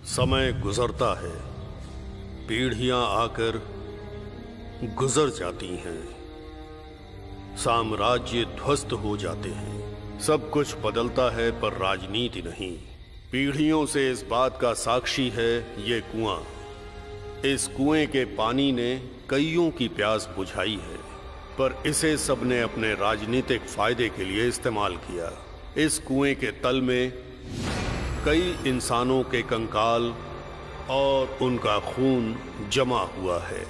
समय गुजरता है, पीढ़ियां आकर गुजर जाती हैं, साम्राज्य ध्वस्त हो जाते हैं, सब कुछ बदलता है पर राजनीति नहीं। पीढ़ियों से इस बात का साक्षी है ये कुआं। इस कुएं के पानी ने कईयों की प्यास बुझाई है, पर इसे सबने अपने राजनीतिक फायदे के लिए इस्तेमाल किया। इस कुएं के तल में कई इंसानों के कंकाल और उनका खून जमा हुआ है।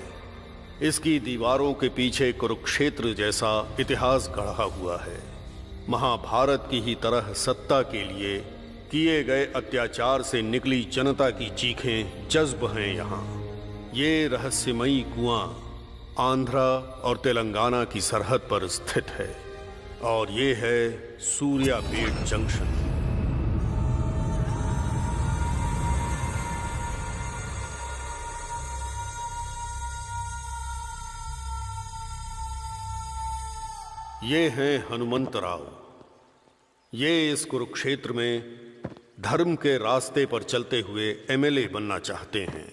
इसकी दीवारों के पीछे कुरुक्षेत्र जैसा इतिहास गढ़ा हुआ है। महाभारत की ही तरह सत्ता के लिए किए गए अत्याचार से निकली जनता की चीखें जज्ब हैं यहाँ। ये रहस्यमयी कुआं आंध्रा और तेलंगाना की सरहद पर स्थित है और ये है सूर्यापेट जंक्शन। ये हैं हनुमंतराव। ये इस कुरुक्षेत्र में धर्म के रास्ते पर चलते हुए एमएलए बनना चाहते हैं।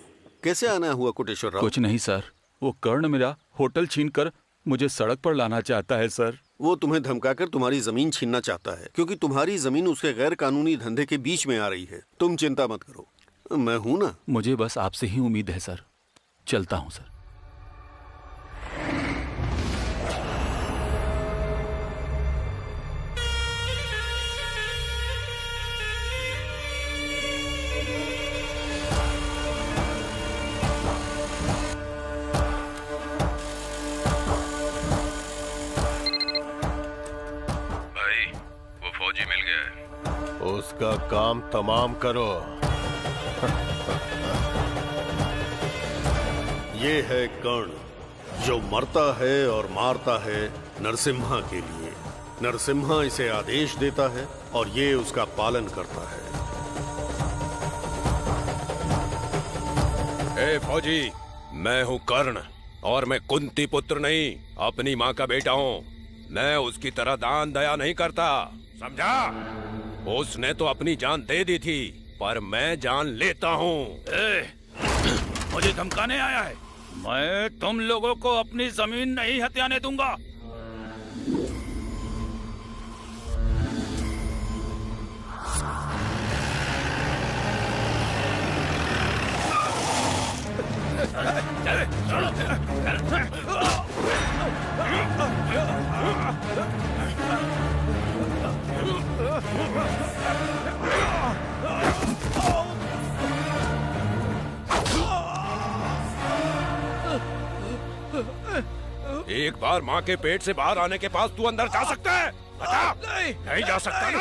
कैसे आना हुआ कोटेश्वर राव? कुछ नहीं सर, वो कर्ण मेरा होटल छीनकर मुझे सड़क पर लाना चाहता है सर। वो तुम्हें धमकाकर तुम्हारी जमीन छीनना चाहता है क्योंकि तुम्हारी जमीन उसके गैर कानूनी धंधे के बीच में आ रही है। तुम चिंता मत करो, मैं हूं ना। मुझे बस आपसे ही उम्मीद है सर। चलता हूं सर। उसका काम तमाम करो। ये है कर्ण जो मरता है और मारता है नरसिम्हा के लिए। नरसिम्हा इसे आदेश देता है और ये उसका पालन करता है। ए फौजी, मैं हूँ कर्ण और मैं कुंती पुत्र नहीं, अपनी माँ का बेटा हूँ। मैं उसकी तरह दान दया नहीं करता, समझा? उसने तो अपनी जान दे दी थी, पर मैं जान लेता हूँ। मुझे धमकाने आया है? मैं तुम लोगों को अपनी जमीन नहीं हथियाने दूंगा। एक बार माँ के पेट से बाहर आने के पास तू अंदर जा सकता है? बता। नहीं जा सकता ना?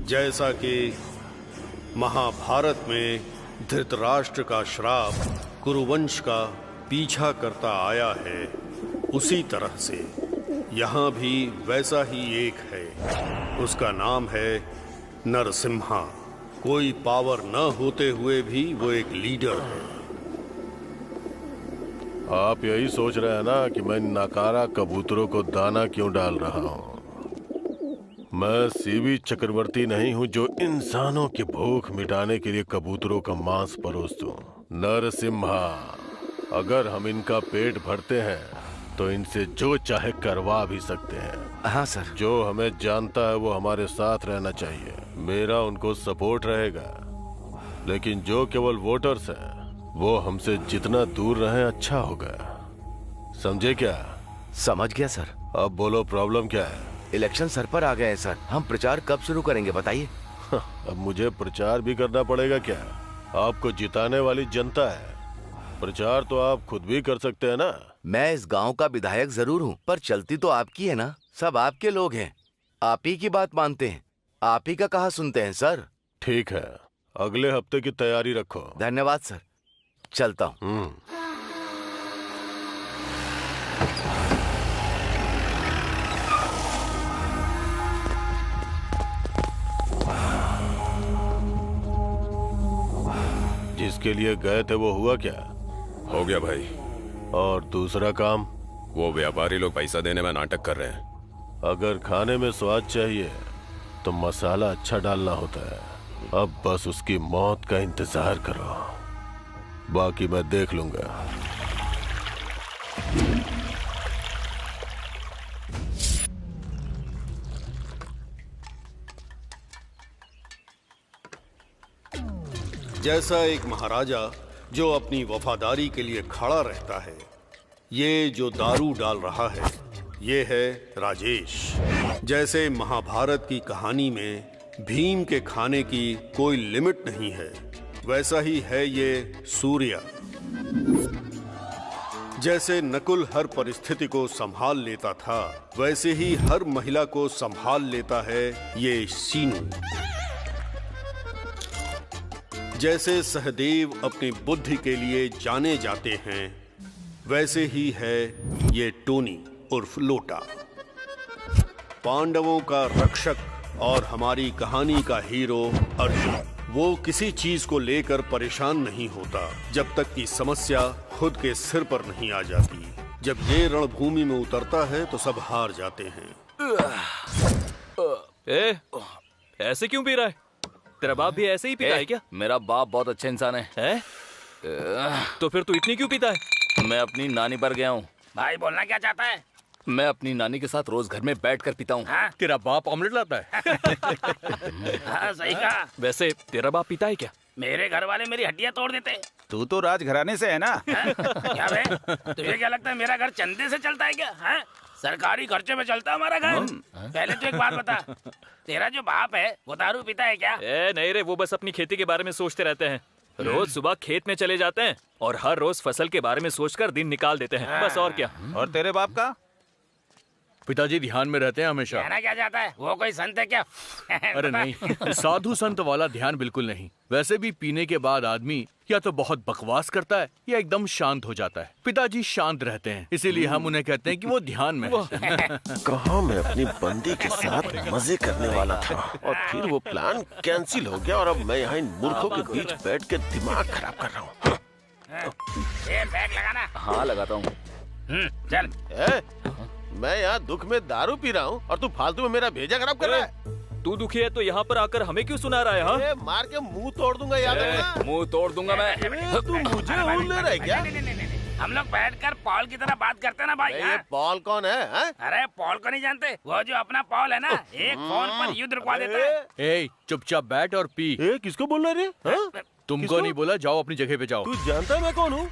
जैसा कि महाभारत में धृतराष्ट्र का श्राप कुरुवंश का पीछा करता आया है, उसी तरह से यहाँ भी वैसा ही एक है। उसका नाम है नरसिम्हा। कोई पावर न होते हुए भी वो एक लीडर है। आप यही सोच रहे हैं ना कि मैं नाकारा कबूतरों को दाना क्यों डाल रहा हूँ? मैं सीवी चक्रवर्ती नहीं हूँ जो इंसानों की भूख मिटाने के लिए कबूतरों का मांस परोस दूं। नरसिम्हा, अगर हम इनका पेट भरते हैं तो इनसे जो चाहे करवा भी सकते हैं। हाँ सर। जो हमें जानता है वो हमारे साथ रहना चाहिए। मेरा उनको सपोर्ट रहेगा, लेकिन जो केवल वोटर्स हैं वो हमसे जितना दूर रहें अच्छा होगा। समझे क्या? समझ गया सर। अब बोलो, प्रॉब्लम क्या है? इलेक्शन सर पर आ गए हैं सर। हम प्रचार कब शुरू करेंगे बताइए? अब मुझे प्रचार भी करना पड़ेगा क्या? आपको जिताने वाली जनता है। प्रचार तो आप खुद भी कर सकते हैं ना। मैं इस गांव का विधायक जरूर हूँ, पर चलती तो आपकी है ना। सब आपके लोग हैं, आप ही की बात मानते हैं, आप ही का कहा सुनते हैं सर। ठीक है, अगले हफ्ते की तैयारी रखो। धन्यवाद सर, चलता हूँ। जिसके लिए गए थे वो हुआ क्या? हो गया भाई। और दूसरा काम? वो व्यापारी लोग पैसा देने में नाटक कर रहे हैं। अगर खाने में स्वाद चाहिए तो मसाला अच्छा डालना होता है। अब बस उसकी मौत का इंतजार करो, बाकी मैं देख लूंगा। जैसा एक महाराजा जो अपनी वफादारी के लिए खड़ा रहता है, ये जो दारू डाल रहा है ये है राजेश। जैसे महाभारत की कहानी में भीम के खाने की कोई लिमिट नहीं है, वैसा ही है ये सूर्या। जैसे नकुल हर परिस्थिति को संभाल लेता था, वैसे ही हर महिला को संभाल लेता है ये सीनू। जैसे सहदेव अपनी बुद्धि के लिए जाने जाते हैं, वैसे ही है ये टोनी उर्फ लोटा। पांडवों का रक्षक और हमारी कहानी का हीरो अर्जुन। वो किसी चीज को लेकर परेशान नहीं होता जब तक कि समस्या खुद के सिर पर नहीं आ जाती। जब ये रणभूमि में उतरता है तो सब हार जाते हैं। ऐसे क्यों पी रहा है? तेरा बाप भी ऐसे ही पीता है क्या? मेरा बाप बहुत अच्छा इंसान है? तो फिर तू इतनी क्यों पीता है? मैं अपनी नानी पर गया हूँ। भाई बोलना क्या चाहता है? मैं अपनी नानी के साथ रोज घर में बैठकर पीता हूँ। हाँ? तेरा बाप ऑमलेट लाता है? हाँ, सही कहा। वैसे तेरा बाप पीता है क्या? मेरे घर वाले मेरी हड्डियां तोड़ देते। तू तो राजघराने से है ना? क्या बे? तुझे क्या लगता है मेरा घर चंदे से चलता है क्या? हाँ? सरकारी खर्चे में चलता है हमारा घर। पहले तो एक बात बता, तेरा जो बाप है वो दारू पीता है क्या? नहीं रे, वो बस अपनी खेती के बारे में सोचते रहते हैं। रोज सुबह खेत में चले जाते हैं और हर रोज फसल के बारे में सोचकर दिन निकाल देते हैं, बस और क्या। और तेरे बाप का? पिताजी ध्यान में रहते हैं हमेशा। कहना क्या चाहता है? वो कोई संत है क्या? अरे नहीं, साधु संत वाला ध्यान बिल्कुल नहीं। वैसे भी पीने के बाद आदमी या तो बहुत बकवास करता है या एकदम शांत हो जाता है। पिताजी शांत रहते हैं, इसीलिए हम उन्हें कहते हैं कि वो ध्यान में हैं। कहाँ मैं अपनी बंदी के साथ मजे करने वाला था और फिर वो प्लान कैंसिल हो गया और अब मैं यहाँ इन मूर्खों के बीच बैठ के दिमाग खराब कर रहा हूँ। ये बैग लगाना। हाँ लगाता हूँ। चल। मैं यहाँ दुख में दारू पी रहा हूँ और तू फालतू में मेरा भेजा खराब कर रहा है। तू दुखी है तो यहाँ पर आकर हमें क्यों सुना रहा है? हाँ? मार के मुंह तोड़ दूंगा, याद रखना। मुंह तोड़ दूंगा मैं। तू मुझे भूल ले रहा है क्या? नहीं। हम लोग बैठकर पॉल की तरह बात करते हैं ना भाई। ये पॉल कौन है? अरे पॉल को नहीं जानते? वो जो अपना पॉल है ना, एक फोन पर युद्ध रुकवा देता है। ए, चुपचाप बैठ और पी। किसको बोल रहे रे? तुमको नहीं बोला, जाओ अपनी जगह पे जाओ। तू जानता है मैं कौन हूँ?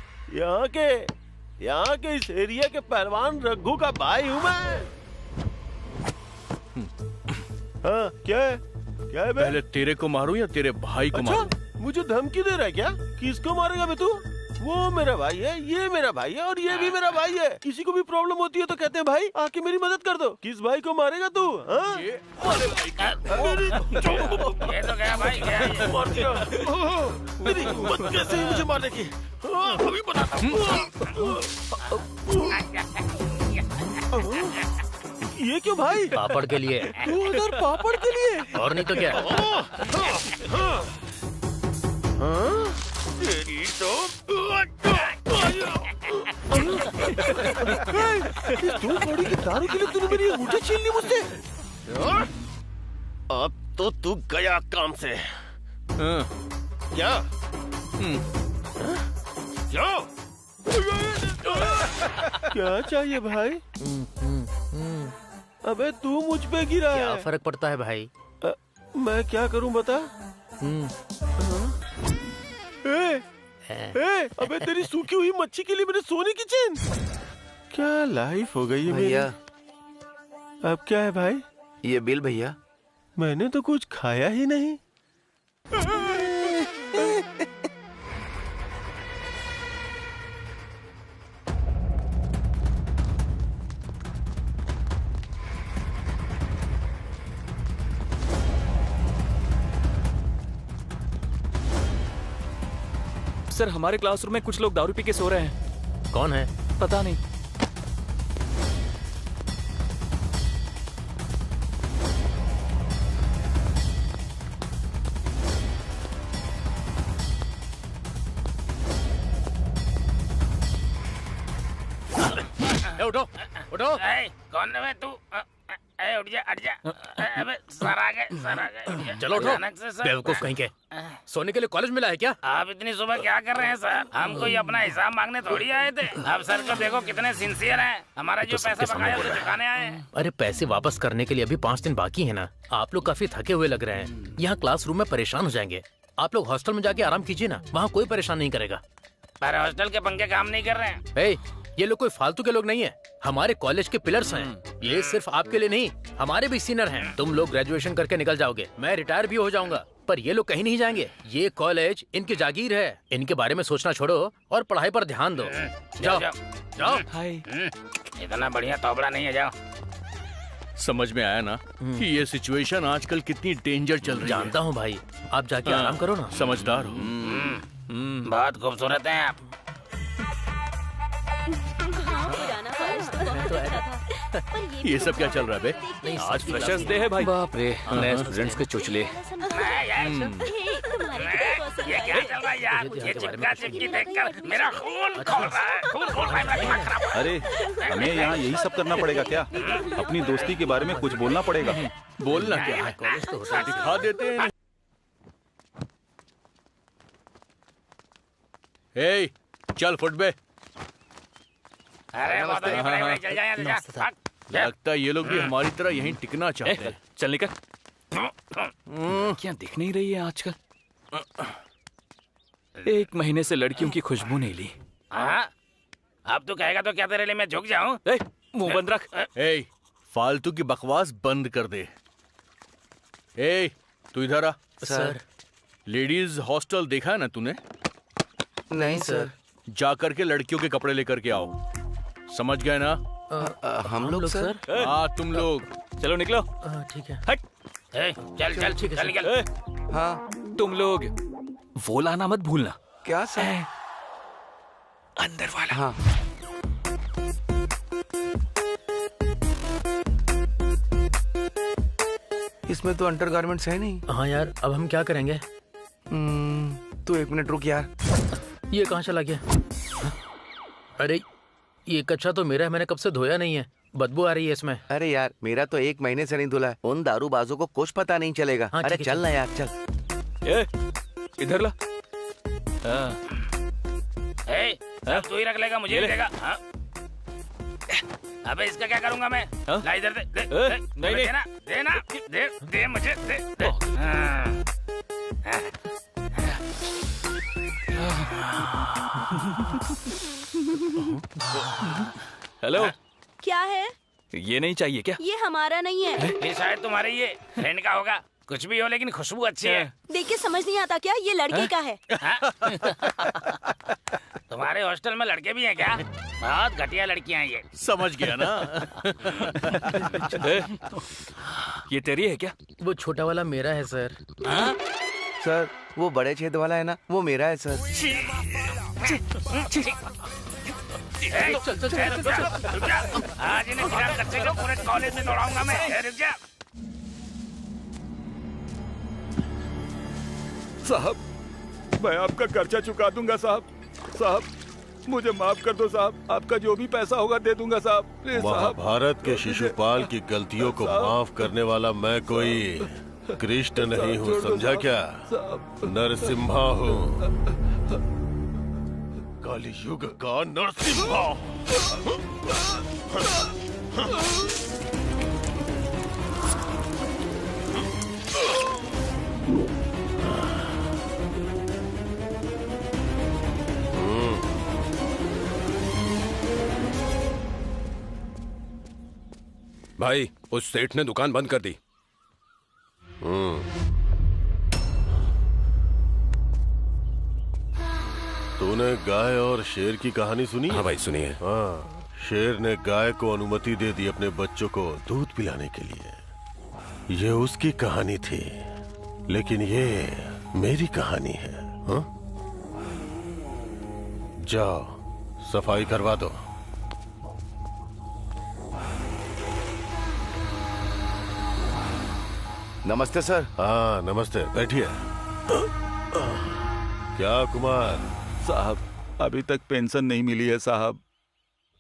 यहाँ के इस एरिया के पहलवान रघु का भाई हूँ मैं। हाँ, क्या है क्या है बे? पहले तेरे को मारूं या तेरे भाई को मारूं? मुझे धमकी दे रहा है क्या? किसको मारेगा बे तू? वो मेरा भाई है, ये मेरा भाई है और ये भी मेरा भाई है। किसी को भी प्रॉब्लम होती है तो कहते हैं भाई आके मेरी मदद कर दो। किस भाई को मारेगा तू? हाँ? ये तो गया भाई, गया ये। मार दिया। मेरी हिम्मत कैसे है मुझे मारने की? अभी बताता हूँ। ये क्यों भाई? पापड़ के लिए। 2000 पापड़ के लिए? और नहीं तो क्या? तेरी तो इस 2 कौड़ी की दारू के लिए तूने मेरी अंगूठी छीन ली मुझसे। अब तो तू गया काम से। क्या? क्या चाहिए भाई? अबे तू मुझ पे गिरा क्या है। फर्क पड़ता है भाई? मैं क्या करूं बता? अबे तेरी सूखी हुई मच्छी के लिए मैंने सोने की चेन। क्या लाइफ हो गई है मेरी। भैया अब क्या है भाई? ये बिल भैया। मैंने तो कुछ खाया ही नहीं। सर, हमारे क्लासरूम में कुछ लोग दारू पी के सो रहे हैं। कौन है? पता नहीं। उठो उठो। कौन है तू? उठ जा, हट जा। अबे सर आ गए, सर आ गए। चलो उठो। बेवकूफ कहीं के। सोने के लिए कॉलेज मिला है क्या? आप इतनी सुबह क्या कर रहे हैं सर? हम कोई अपना हिसाब मांगने थोड़ी आए थे। अब सर को देखो कितने सिंसियर हैं। हमारा जो पैसा बकाया उसे चुकाने आए हैं। अरे पैसे वापस करने के लिए अभी 5 दिन बाकी है ना। आप लोग काफी थके हुए लग रहे हैं। यहाँ क्लासरूम में परेशान हो जाएंगे। आप लोग हॉस्टल में जाके आराम कीजिए ना, वहाँ कोई परेशान नहीं करेगा। पर हॉस्टल के पंखे काम नहीं कर रहे हैं। ये लोग कोई फालतू के लोग नहीं है, हमारे कॉलेज के पिलर्स हैं। ये सिर्फ आपके लिए नहीं, हमारे भी सीनियर हैं। तुम लोग ग्रेजुएशन करके निकल जाओगे, मैं रिटायर भी हो जाऊंगा, पर ये लोग कहीं नहीं जाएंगे। ये कॉलेज इनकी जागीर है। इनके बारे में सोचना छोड़ो और पढ़ाई पर ध्यान दो। जाओ जाओ। इतना बढ़िया तोबड़ा नहीं है, जाओ। समझ में आया ना कि ये सिचुएशन आजकल कितनी डेंजर चल रही है। जानता हूँ भाई, आप जाके आराम करो ना। समझदार हो। बहुत खूबसूरत हैं आप। ये सब क्या चल रहा है बे? नहीं, आज फ्रेशर्स डे है भाई। बाप रे, नए स्टूडेंट्स के चुचले। ये क्या चल रहा है यार? ये चिपका चिपकी देखकर मेरा खून खौल रहा है। खून खौल रहा है, मेरा दिमाग खराब हो रहा है। अरे हमें यहाँ यही सब करना पड़ेगा क्या? अपनी दोस्ती के बारे में कुछ बोलना पड़ेगा। बोलना क्या है? कॉलेज तो होता है। दिखा देते हैं। ए, चल फुट बे। अरे बहुत ही बड़े चल जाए, चल जा। लगता है ये लोग भी हमारी तरह यहीं टिकना चाहते हैं। चल निकल। क्या दिख नहीं रही है आजकल? 1 महीने से लड़कियों की खुशबू नहीं ली। हाँ? अब तू कहेगा तो क्या तेरे लिए मैं झुक जाऊं? मुंह बंद रख। फालतू की बकवास बंद कर दे। तू इधर आ। सर। लेडीज हॉस्टल देखा है ना तूने? नहीं सर। जा करके लड़कियों के कपड़े लेकर के आओ। समझ गए ना? हम लोग सर। हाँ तुम लोग। चलो निकलो। ठीक है। हट। चल चल चल निकल। हाँ तुम लोग वो लाना मत भूलना। क्या सर? अंदर वाला। हाँ। इसमें तो अंडरगारमेंट्स है नहीं। हाँ यार, अब हम क्या करेंगे? तू 1 मिनट रुक यार। ये कहाँ चला गया? अरे ये कच्चा तो मेरा है, मैंने कब से धोया नहीं है। बदबू आ रही है इसमें। अरे यार मेरा तो 1 महीने से नहीं धुला है। उन दारूबाजों को कुछ पता नहीं चलेगा। हाँ, अरे ठीक है, चल ना यार चल। इधर ला। अब तू ही रख लेगा, मुझे नहीं देगा। हाँ? अबे इसका क्या करूंगा मैं? ला इधर दे, दे, दे, नहीं नहीं देना देना दे, दे मुझे दे, दे। हाँ। हेलो। क्या है? ये नहीं चाहिए क्या? ये हमारा नहीं है। ये शायद तुम्हारे ये फ्रेंड का होगा। कुछ भी हो लेकिन खुशबू अच्छी है। देखिए समझ नहीं आता क्या ये लड़के का है। तुम्हारे हॉस्टल में लड़के भी हैं क्या? बहुत घटिया लड़कियां हैं ये। समझ गया ना। ये तेरी है क्या? वो छोटा वाला मेरा है सर। सर वो बड़े छेद वाला है ना, वो मेरा है सर। आज इन्हें गिरा कच्चे को पूरे कॉलेज में दौड़ाऊंगा मैं। रुक जा। साहब, मैं आपका खर्चा चुका दूंगा साहब। साहब, मुझे माफ कर दो साहब। आपका जो भी पैसा होगा दे दूंगा साहब। प्लीज साहब। महाभारत के शिशुपाल की गलतियों को माफ करने वाला मैं कोई कृष्ण नहीं हूँ, समझा क्या? नरसिम्हा हूँ, कलियुग का नरसिम्हा। भाई, उस सेठ ने दुकान बंद कर दी। तूने गाय और शेर की कहानी सुनी? हाँ भाई, सुनिए। हाँ, शेर ने गाय को अनुमति दे दी अपने बच्चों को दूध पिलाने के लिए। ये उसकी कहानी थी, लेकिन ये मेरी कहानी है। हाँ? जाओ सफाई करवा दो। नमस्ते सर। हाँ नमस्ते, बैठिए। क्या कुमार साहब, अभी तक पेंशन नहीं मिली है साहब।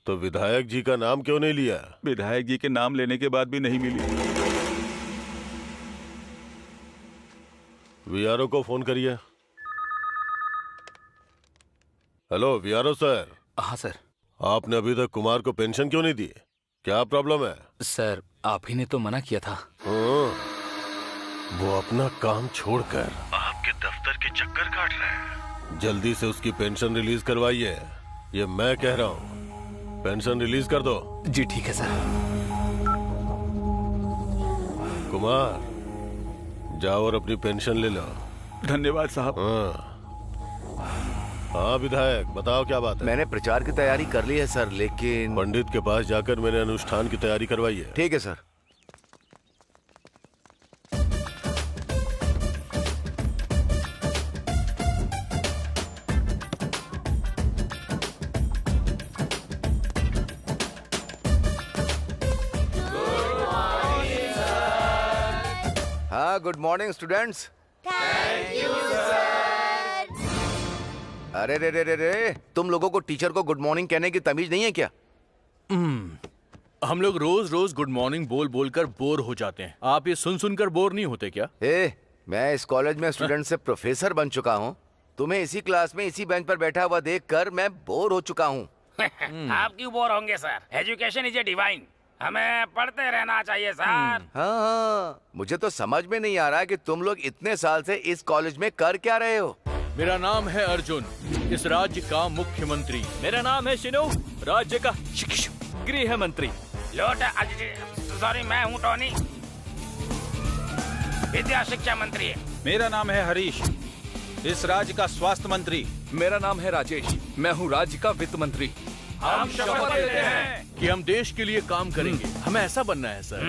तो विधायक जी का नाम क्यों नहीं लिया? विधायक जी के नाम लेने के बाद भी नहीं मिली। वीआरओ को फोन करिए। Hello VRO sir. हाँ सर। आपने अभी तक कुमार को पेंशन क्यों नहीं दी? क्या प्रॉब्लम है? सर, आप ही ने तो मना किया था। वो अपना काम छोड़कर आपके दफ्तर के चक्कर काट रहा है। जल्दी से उसकी पेंशन रिलीज करवाइए, ये मैं कह रहा हूँ। पेंशन रिलीज कर दो। जी ठीक है सर। कुमार, जाओ और अपनी पेंशन ले लो। धन्यवाद साहब। हाँ विधायक, बताओ क्या बात है? मैंने प्रचार की तैयारी कर ली है सर, लेकिन पंडित के पास जाकर मैंने अनुष्ठान की तैयारी करवाई है। ठीक है सर। हाँ, good morning students. Thank you sir. अरे रे रे रे रे, तुम लोगों को टीचर को गुड मॉर्निंग कहने की तमीज नहीं है क्या? हम लोग रोज रोज गुड मॉर्निंग बोल बोल कर बोर हो जाते हैं। आप ये सुन सुनकर बोर नहीं होते क्या? मैं इस कॉलेज में स्टूडेंट से प्रोफेसर बन चुका हूँ। तुम्हें इसी क्लास में इसी बेंच पर बैठा हुआ देखकर मैं बोर हो चुका हूँ। आप क्यों बोर होंगे sir? Education is a divine. हमें पढ़ते रहना चाहिए सर। हाँ, मुझे तो समझ में नहीं आ रहा कि तुम लोग इतने साल से इस कॉलेज में कर क्या रहे हो। मेरा नाम है अर्जुन, इस राज्य का मुख्यमंत्री। मेरा नाम है शिनो, राज्य का गृह मंत्री। सॉरी, मैं हूँ टॉनी, विद्या शिक्षा मंत्री है। मेरा नाम है हरीश, इस राज्य का स्वास्थ्य मंत्री। मेरा नाम है राजेश, मैं हूँ राज्य का वित्त मंत्री। हम शपथ लेते हैं कि हम देश के लिए काम करेंगे। हमें ऐसा बनना है सर।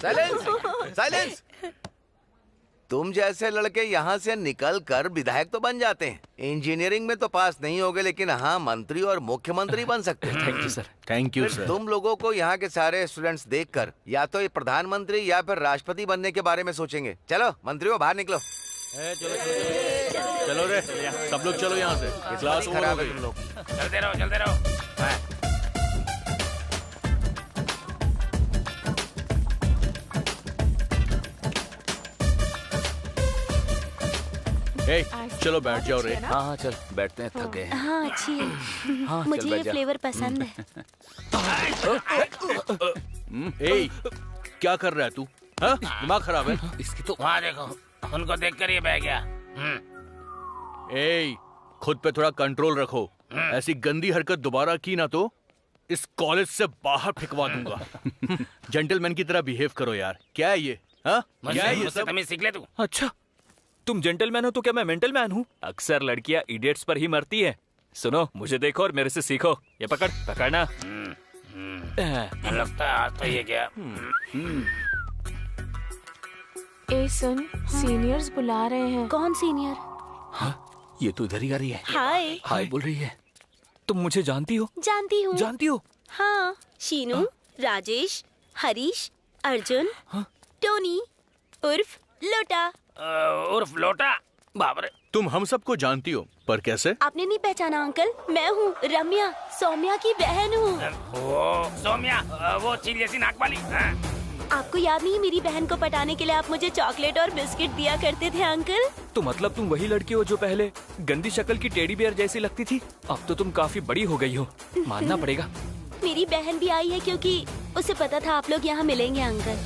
Silence, silence. तुम जैसे लड़के यहाँ से निकल कर विधायक तो बन जाते हैं। इंजीनियरिंग में तो पास नहीं होगे, लेकिन हाँ मंत्री और मुख्यमंत्री बन सकते हैं। Thank you sir. Thank you sir. तुम लोगों को यहाँ के सारे स्टूडेंट्स देखकर या तो ये प्रधानमंत्री या फिर राष्ट्रपति बनने के बारे में सोचेंगे। चलो मंत्रियों, बाहर निकलो। चलो रे, सब लोग चलो यहाँ से। क्लास खराब है तुम लोग। चलते रहो, चलते रहो। चलो बैठ जाओ रे। हाँ हाँ चल बैठते हैं, थक गए हैं। हाँ अच्छी है। हाँ, चल मुझे बैठ ये जा। फ्लेवर पसंद है। क्या कर रहा है तू? हाँ? दिमाग खराब है? इसकी तो वहाँ देखो, उनको देखकर ये बह गया। खुद पे थोड़ा कंट्रोल रखो। ऐसी गंदी हरकत दोबारा की ना तो इस कॉलेज से बाहर फेंकवा दूंगा। जेंटलमैन की तरह बिहेव करो यार। क्या है ये? हाँ? क्या है ये सब? तमीज सीख ले तू। अच्छा, तुम जेंटलमैन हो तो क्या मैं मेंटल मैन हूँ? अक्सर लड़कियाँ इडियट्स पर ही मरती है। सुनो, मुझे देखो और मेरे से सीखो। ये पकड़ना। लगता है आज तो ये क्या। ए सुन, सीनियर्स बुला रहे हैं। कौन सीनियर? हाँ, ये तो इधर ही आ रही है। हाय। हाय बोल रही है। तुम मुझे जानती हो? जानती हूँ। जानती हो? हाँ, शीनू, राजेश, हरीश, अर्जुन, टोनी, उर्फ लोटा। उर्फ लोटा। बाप रे। तुम हम सबको जानती हो, पर कैसे? आपने नहीं पहचाना अंकल? मैं हूँ रम्या, सौम्या की बहन हूँ। वो सौम्या, वो चील जैसी नाक वाली। आपको याद नहीं, मेरी बहन को पटाने के लिए आप मुझे चॉकलेट और बिस्किट दिया करते थे अंकल। तो मतलब तुम वही लड़की हो जो पहले गंदी शक्ल की टेडी बियर जैसी लगती थी? अब तो तुम काफी बड़ी हो गई हो, मानना पड़ेगा। मेरी बहन भी आई है क्योंकि उसे पता था आप लोग यहाँ मिलेंगे अंकल।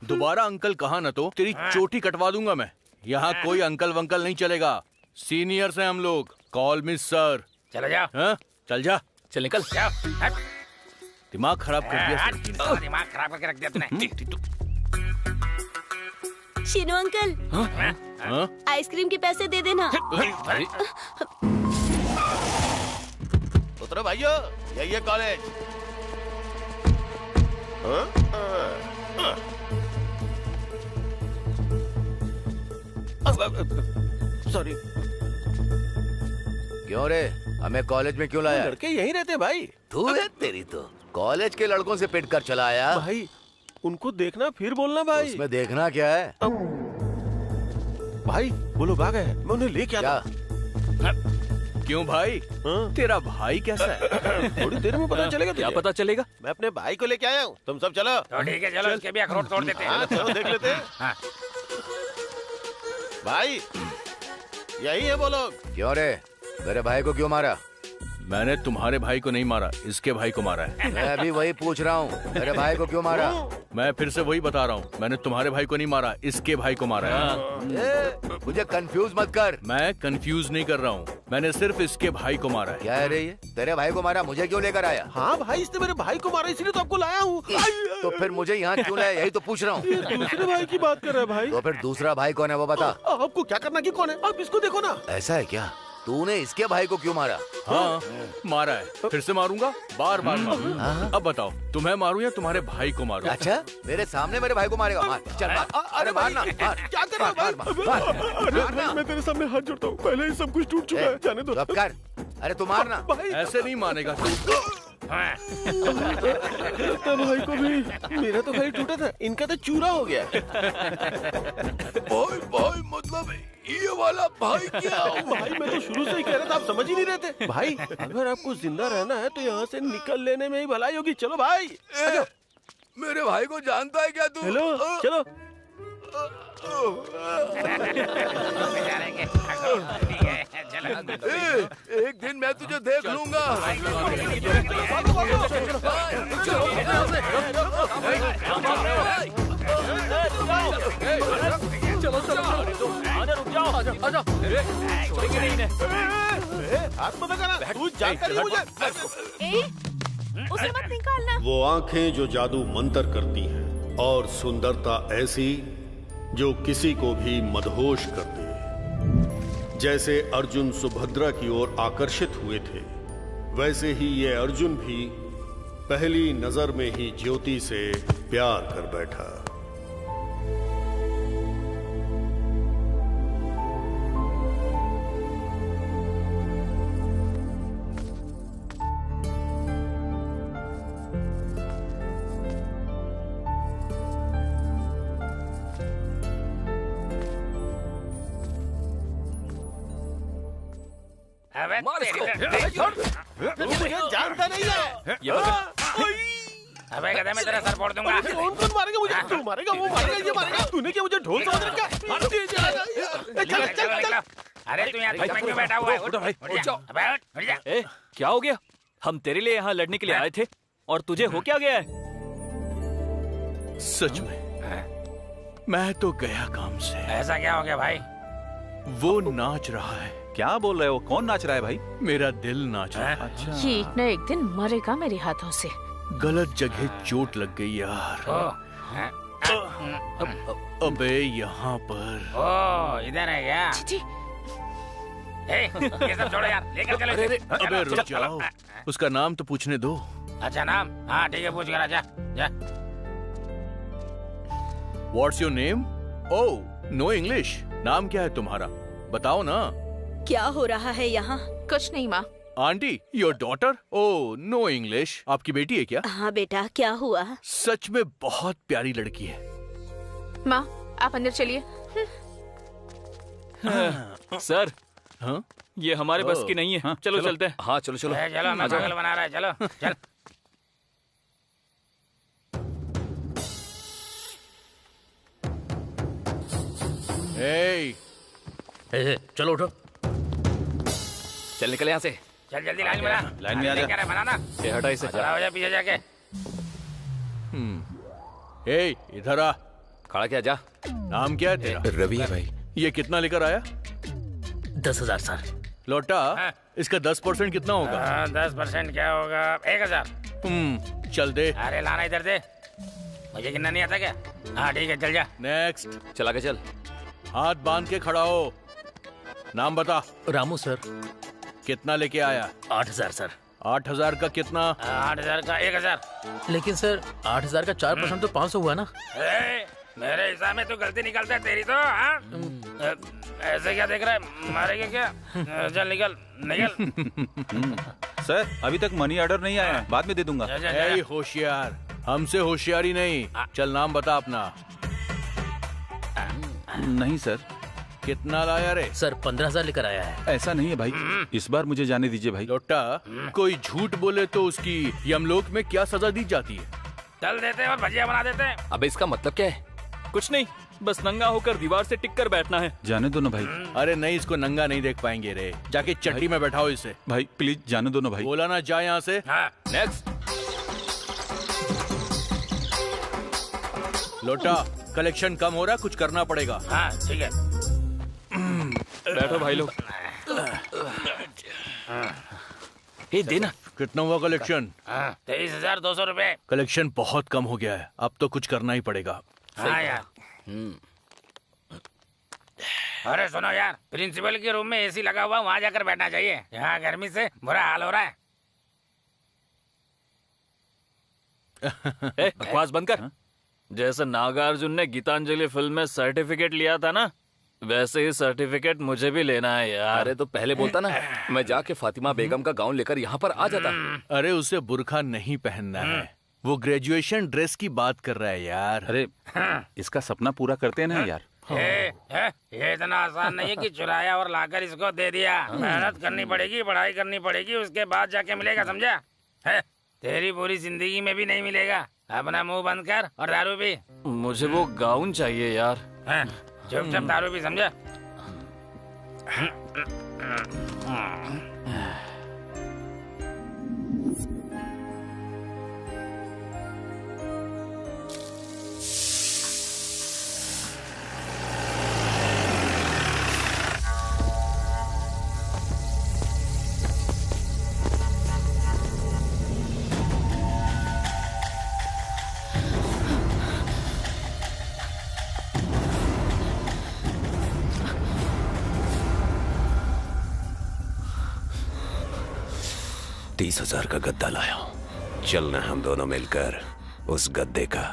दोबारा अंकल कहा न तो तेरी चोटी कटवा दूंगा मैं। यहाँ कोई अंकल वंकल नहीं चलेगा। सीनियर्स हैं हम लोग। कॉल मी सर। चलो जाओ। हाँ? चल जा। चल निकल। जाओ। दिमाग खराब कर दिया। दिमाग खराब करके रख दिया तूने। शीनू अंकल, हाँ? आइसक्रीम के पैसे दे देना। उतरो भाइयों, यही है कॉलेज। सॉरी। क्यों रे, हमें कॉलेज में क्यों लाया? लड़के यहीं रहते भाई। तू है तेरी तो कॉलेज के लड़कों से पिट कर चला आया। भाई उनको देखना फिर बोलना भाई। उसमें देखना क्या है? भाई वो लोग आ गए, मैं उन्हें लेके आता। क्यों भाई? तेरा भाई कैसा है? थोड़ी देर में पता चलेगा। क्या पता चलेगा? मैं अपने भाई को लेके आया हूँ, तुम सब चलो। तो ठीक है, चलो इसके भी अखरोट तोड़ देते हैं। चलो देख लेते हैं। हाँ। भाई यही है वो लोग। क्यों रे, मेरे भाई को क्यों मारा? मैंने तुम्हारे भाई को नहीं मारा, इसके भाई को मारा है। मैं अभी वही पूछ रहा हूँ, मेरे भाई को क्यों मारा? मैं फिर से वही बता रहा हूँ, मैंने तुम्हारे भाई को नहीं मारा, इसके भाई को मारा है। मुझे कंफ्यूज मत कर। मैं कंफ्यूज नहीं कर रहा हूँ, मैंने सिर्फ इसके भाई को मारा है। क्या है रे ये? तेरे भाई को मारा, मुझे क्यों लेकर आया? हाँ भाई, इसने मेरे भाई को मारा, इसलिए तो आपको लाया हूँ। तो फिर मुझे यहाँ क्यों लाया, यही तो पूछ रहा हूँ। दूसरे भाई की बात कर रहा है भाई। तो फिर दूसरा भाई कौन है वो बता। आपको क्या करना कि कौन है, आप इसको देखो ना। ऐसा है क्या? तूने इसके भाई को क्यों मारा? हाँ मारा है, फिर से मारूंगा, बार बार मारूंगा। अब बताओ, तुम्हें मारूं या तुम्हारे भाई को मारूं? अच्छा, मेरे सामने मेरे भाई को मारेगा? मार, चल मार। अरे मारना, मार। क्या कर रहा है भाई? मैं तेरे सामने हाथ जोड़ता हूँ, पहले ही सब कुछ टूट चुका है, जाने दो। कर। अरे तू मारना। ऐसे नहीं मानेगा तू। भाई को भी, मेरा तो भाई टूटा था, इनका तो चूरा हो गया। भाई मतलब ये वाला भाई क्या? भाई मैं तो शुरू से ही कह रहा था, आप समझ ही नहीं रहे थे। भाई अगर आपको जिंदा रहना है तो यहाँ से निकल लेने में ही भलाई होगी। चलो भाई। मेरे भाई को जानता है क्या तू? हेलो, चलो। एक दिन मैं तुझे देख लूंगा। चलो चलो, आजा, रुक जाओ, आजा। छोड़ेंगे नहीं इन्हें। हाथ मत लगाना, तू जानता नहीं मुझे। उसे मत निकालना। वो आंखें जो जादू मंतर करती हैं और सुंदरता ऐसी जो किसी को भी मदहोश कर दे। जैसे अर्जुन सुभद्रा की ओर आकर्षित हुए थे, वैसे ही ये अर्जुन भी पहली नजर में ही ज्योति से प्यार कर बैठा। मार इसको। तू मुझे जानता नहीं है। अबे गधा, मैं तेरा सर फोड़ दूंगा। कौन कौन मारेगा मुझे? तू मारेगा, वो मारेगा, ये मारेगा। तूने क्या मुझे ढोल समझ रखा? चल चल चल। अरे तू यहाँ तक क्यों बैठा हुआ है? उठ भाई, उठ जा। अबे उठ जा। ए, क्या हो गया? हम तेरे लिए यहाँ लड़ने के लिए आए थे और तुझे हो क्या गया है? सच में मैं तो गया काम से। ऐसा क्या हो गया भाई? वो नाच रहा है क्या बोल रहे हो? कौन नाच रहा है भाई? मेरा दिल नाच रहा है। अच्छा। ये एक न एक दिन मरेगा मेरे हाथों से। गलत जगह चोट लग गई यार। अबे यहाँ पर। ओ इधर है क्या? जी ये सब छोड़ो यार, लेकर चलो इसे। अबे रुक जाओ, उसका नाम तो पूछने दो। अच्छा नाम? हाँ ठीक है, पूछ कर जा जा। What's your name? Oh, no English. नाम क्या है तुम्हारा? बताओ ना। क्या हो रहा है यहाँ? कुछ नहीं माँ। Aunty, your daughter? Oh, no English. आपकी बेटी है क्या? हाँ बेटा, क्या हुआ? सच में बहुत प्यारी लड़की है। माँ आप अंदर चलिए। सर, हाँ? ये हमारे बस की नहीं है। हाँ, चलो चलते हैं। हाँ चलो चलो। चलो, मैं पागल बना रहा है, चलो चल। Hey, चलो उठो। चल निकल यहाँ से। चल जल्दी लाइन बना। लाइन में आ जा। क्या है, बनाना। ये हटा इसे। खड़ा हो जा पीछे जाके। hey, इधर आ। खड़ा क्या जा। नाम क्या है तेरा? रवि है भाई। ये कितना लेकर आया? 10,000 सर। लौटा, हाँ। इसका 10% कितना होगा? 10% क्या होगा? 1000। चल दे। अरे लाना इधर दे, मुझे गिनना नहीं आता क्या? हाँ ठीक है, चल जा। नेक्स्ट। चला के चल। हाथ बांध के खड़ा हो। नाम बता। रामू सर। कितना लेके आया? 8,000 सर। 8,000 का कितना? 8000 का 1000। लेकिन सर 8,000 का 4% तो 500 हुआ ना। मेरे हिसाब में तो गलती निकलता है तेरी तो। हाँ ऐसे क्या देख रहा है, मारेगा क्या? चल निकल निकल। सर अभी तक मनी ऑर्डर नहीं आया है, बाद में दे दूंगा। जा, जा, ए जा। होशियार, हमसे होशियारी नहीं। चल नाम बता अपना। नहीं सर, कितना लाया रे? सर 15,000 लेकर आया है। ऐसा नहीं है भाई, इस बार मुझे जाने दीजिए भाई। लोटा, कोई झूठ बोले तो उसकी यमलोक में क्या सजा दी जाती है? चल देते हैं और भजिया बना देते हैं। अबे इसका मतलब क्या है? कुछ नहीं, बस नंगा होकर दीवार से टिक कर बैठना है। जाने दो ना भाई। अरे नहीं, इसको नंगा नहीं देख पाएंगे रे। जाके चट्टी में बैठाओ इसे। भाई प्लीज जाने दो ना भाई। बोला ना जा यहाँ से। हाँ नेक्स्ट। लोटा, कलेक्शन कम हो रहा, कुछ करना पड़ेगा। हाँ ठीक है। बैठो भाई लोग। ये देना। कितना हुआ कलेक्शन? 23,200 रुपए। कलेक्शन बहुत कम हो गया है, अब तो कुछ करना ही पड़ेगा। हाँ यार। अरे सुनो यार, प्रिंसिपल के रूम में एसी लगा हुआ, वहाँ जाकर बैठना चाहिए। यहाँ गर्मी से बुरा हाल हो रहा है। बकवास बंद कर। जैसे नागार्जुन ने गीतांजलि फिल्म में सर्टिफिकेट लिया था ना, वैसे ही सर्टिफिकेट मुझे भी लेना है यार। अरे तो पहले बोलता ना, मैं जाके फातिमा बेगम का गाउन लेकर यहाँ पर आ जाता। अरे उसे बुर्खा नहीं पहनना है, वो ग्रेजुएशन ड्रेस की बात कर रहा है यार। अरे इसका सपना पूरा करते हैं ना यार। ये इतना आसान नहीं है कि चुराया और लाकर इसको दे दिया। मेहनत करनी पड़ेगी, पढ़ाई करनी पड़ेगी, उसके बाद जाके मिलेगा, समझा? तेरी पूरी जिंदगी में भी नहीं मिलेगा। अपना मुंह बंद कर और दारू पी। मुझे वो गाउन चाहिए यार। चुपचाप दारू पी, समझा? तीस 30,000 का गद्दा लाया। चलना हम दोनों मिलकर उस गद्दे का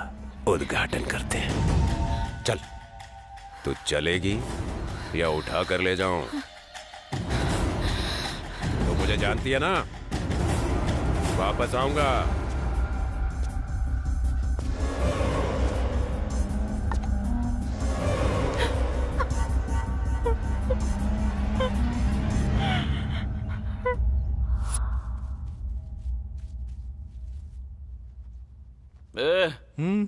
उद्घाटन करते हैं। चल। तू चलेगी या उठा कर ले जाऊं? तो मुझे जानती है ना, वापस आऊंगा।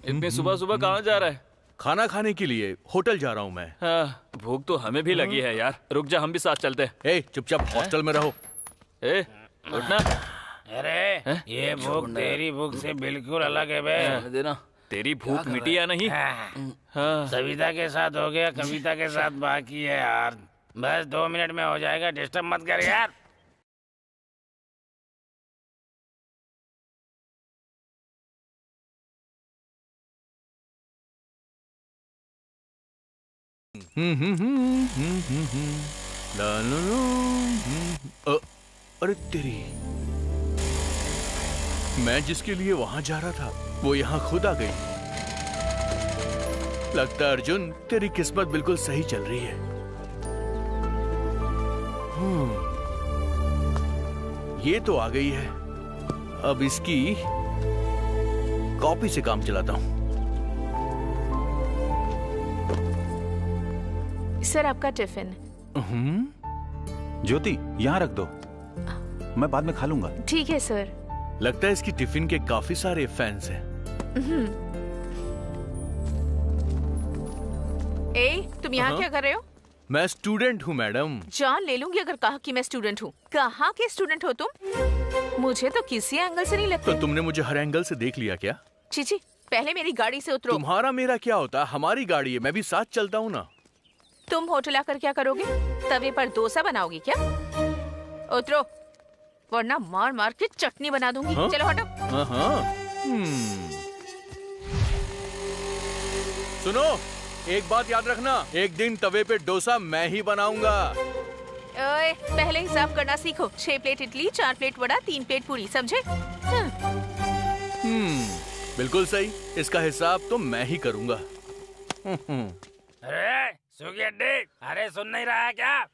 इतनी सुबह सुबह कहाँ जा रहा है? खाना खाने के लिए होटल जा रहा हूँ मैं। हाँ, भूख तो हमें भी लगी है यार। रुक जा, हम भी साथ चलते हैं। ए, चुपचाप हॉस्टल में रहो। ए, उठना। अरे ये भूख तेरी भूख से बिल्कुल अलग है बे। देना। तेरी भूख मिटी या नहीं? हाँ। सविता के साथ हो गया, कविता के साथ बाकी है यार। बस 2 मिनट में हो जाएगा, डिस्टर्ब मत कर यार। अरे तेरी, मैं जिसके लिए वहां जा रहा था वो यहाँ खुद आ गई। लगता है अर्जुन तेरी किस्मत बिल्कुल सही चल रही है। ये तो आ गई है, अब इसकी कॉपी से काम चलाता हूं। सर आपका टिफिन। ज्योति यहाँ रख दो, मैं बाद में खा लूंगा। ठीक है सर। लगता है इसकी टिफिन के काफी सारे फैंस हैं। ए, तुम यहाँ क्या कर रहे हो? मैं स्टूडेंट हूँ मैडम। जान ले लूंगी अगर कहा कि मैं स्टूडेंट हूँ। कहाँ के स्टूडेंट हो तुम? मुझे तो किसी एंगल से नहीं लगता। तो तुमने मुझे हर एंगल से देख लिया क्या? चीची, पहले मेरी गाड़ी से उतरो। तुम्हारा मेरा क्या होता, हमारी गाड़ी है, मैं भी साथ चलता हूँ ना। तुम होटल आकर क्या करोगे? तवे पर डोसा बनाओगी क्या? उतरो, वरना मार मार के चटनी बना दूंगी। हाँ? चलो हटो। सुनो, एक बात याद रखना, एक दिन तवे पे डोसा मैं ही बनाऊंगा। ओए, पहले हिसाब करना सीखो। 6 plate idli, 4 plate vada, 3 plate पूरी, समझे? बिल्कुल सही, इसका हिसाब तो मैं ही करूंगा। अरे सूगी अड्डी, अरे सुन नहीं रहा है क्या?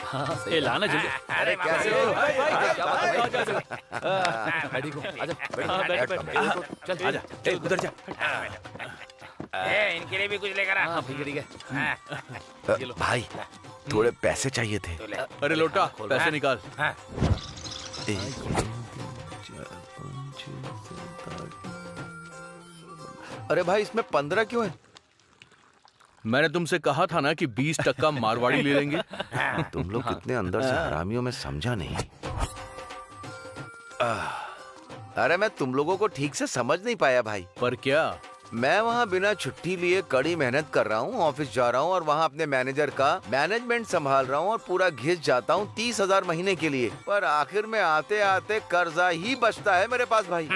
हाँ, ये लाना जल्दी। अरे कैसे हो? चल आजा, उधर जा। इनके लिए भी कुछ लेकर आ। ठीक है। भाई थोड़े पैसे चाहिए थे। अरे लोटा, पैसे निकाल। अरे भाई इसमें 15 क्यों है? मैंने तुमसे कहा था ना कि 20% मारवाड़ी ले लेंगे। तुम लोग कितने अंदर से हरामियों में समझा नहीं। अरे मैं तुम लोगों को ठीक से समझ नहीं पाया भाई। पर क्या? मैं वहाँ बिना छुट्टी लिए कड़ी मेहनत कर रहा हूँ, ऑफिस जा रहा हूँ और वहाँ अपने मैनेजर का मैनेजमेंट संभाल रहा हूँ और पूरा घिस जाता हूँ 30,000 महीने के लिए। पर आखिर में आते आते कर्जा ही बचता है मेरे पास भाई।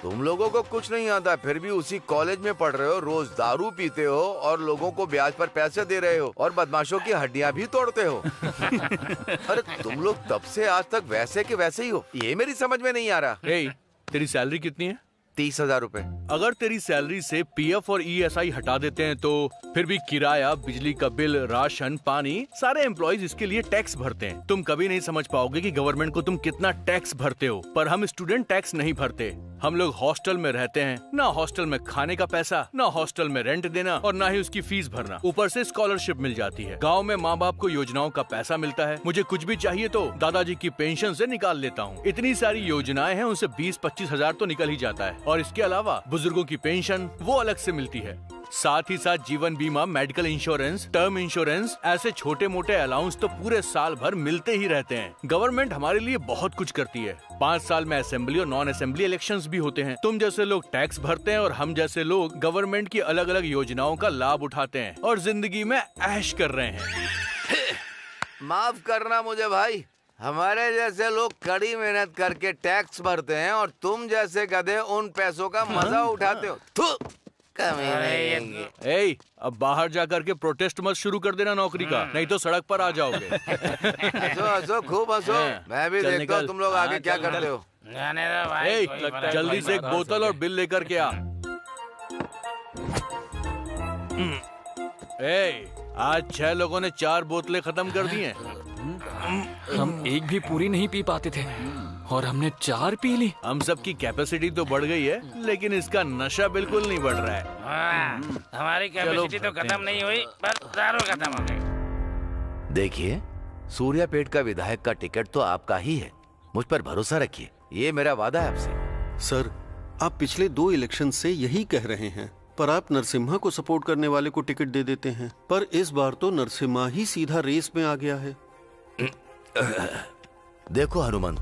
तुम लोगों को कुछ नहीं आता, फिर भी उसी कॉलेज में पढ़ रहे हो, रोज दारू पीते हो और लोगों को ब्याज पर पैसे दे रहे हो और बदमाशों की हड्डियां भी तोड़ते हो। अरे तुम लोग तब से आज तक वैसे के वैसे ही हो, ये मेरी समझ में नहीं आ रहा। तेरी सैलरी कितनी है? 30,000 रुपए। अगर तेरी सैलरी से पीएफ और ईएसआई हटा देते हैं तो फिर भी किराया, बिजली का बिल, राशन, पानी, सारे एम्प्लॉइज इसके लिए टैक्स भरते हैं। तुम कभी नहीं समझ पाओगे कि गवर्नमेंट को तुम कितना टैक्स भरते हो, पर हम स्टूडेंट टैक्स नहीं भरते। हम लोग हॉस्टल में रहते हैं, ना हॉस्टल में खाने का पैसा, ना हॉस्टल में रेंट देना और ना ही उसकी फीस भरना। ऊपर से स्कॉलरशिप मिल जाती है। गांव में माँ बाप को योजनाओं का पैसा मिलता है। मुझे कुछ भी चाहिए तो दादाजी की पेंशन से निकाल लेता हूँ। इतनी सारी योजनाएं हैं, उनसे 20-25 हजार तो निकल ही जाता है। और इसके अलावा बुजुर्गों की पेंशन वो अलग से मिलती है। साथ ही साथ जीवन बीमा, मेडिकल इंश्योरेंस, टर्म इंश्योरेंस, ऐसे छोटे मोटे अलाउंस तो पूरे साल भर मिलते ही रहते हैं। गवर्नमेंट हमारे लिए बहुत कुछ करती है। 5 साल में असेंबली और नॉन असेंबली इलेक्शंस भी होते हैं। तुम जैसे लोग टैक्स भरते हैं और हम जैसे लोग गवर्नमेंट की अलग अलग योजनाओं का लाभ उठाते हैं और जिंदगी में ऐश कर रहे हैं। माफ करना मुझे भाई, हमारे जैसे लोग कड़ी मेहनत करके टैक्स भरते हैं और तुम जैसे गधे उन पैसों का मजा उठाते हो। अब बाहर जाकर के प्रोटेस्ट मत शुरू कर देना नौकरी का, नहीं तो सड़क पर आ जाओगे। हंसो हंसो, खूब हंसो, मैं भी देखता हूँ तुम लोग आगे क्या करते हो। जाने दो भाई, जल्दी से एक बोतल और बिल लेकर के आ। आज 6 लोगों ने 4 बोतलें खत्म कर दी हैं। हम एक भी पूरी नहीं पी पाते थे और हमने 4 पी ली। हम सब की कैपेसिटी तो बढ़ गई है, लेकिन इसका नशा बिल्कुल नहीं बढ़ रहा है। हमारी कैपेसिटी तो खत्म नहीं हुई, पर दारू खत्म हो गई। देखिए, सूर्यापेट का विधायक का टिकट तो आपका ही है, मुझ पर भरोसा रखिए, ये मेरा वादा है आपसे। सर, आप पिछले 2 इलेक्शन से यही कह रहे हैं, पर आप नरसिम्हा को सपोर्ट करने वाले को टिकट दे देते हैं। पर इस बार तो नरसिम्हा ही सीधा रेस में आ गया है। देखो हनुमंत,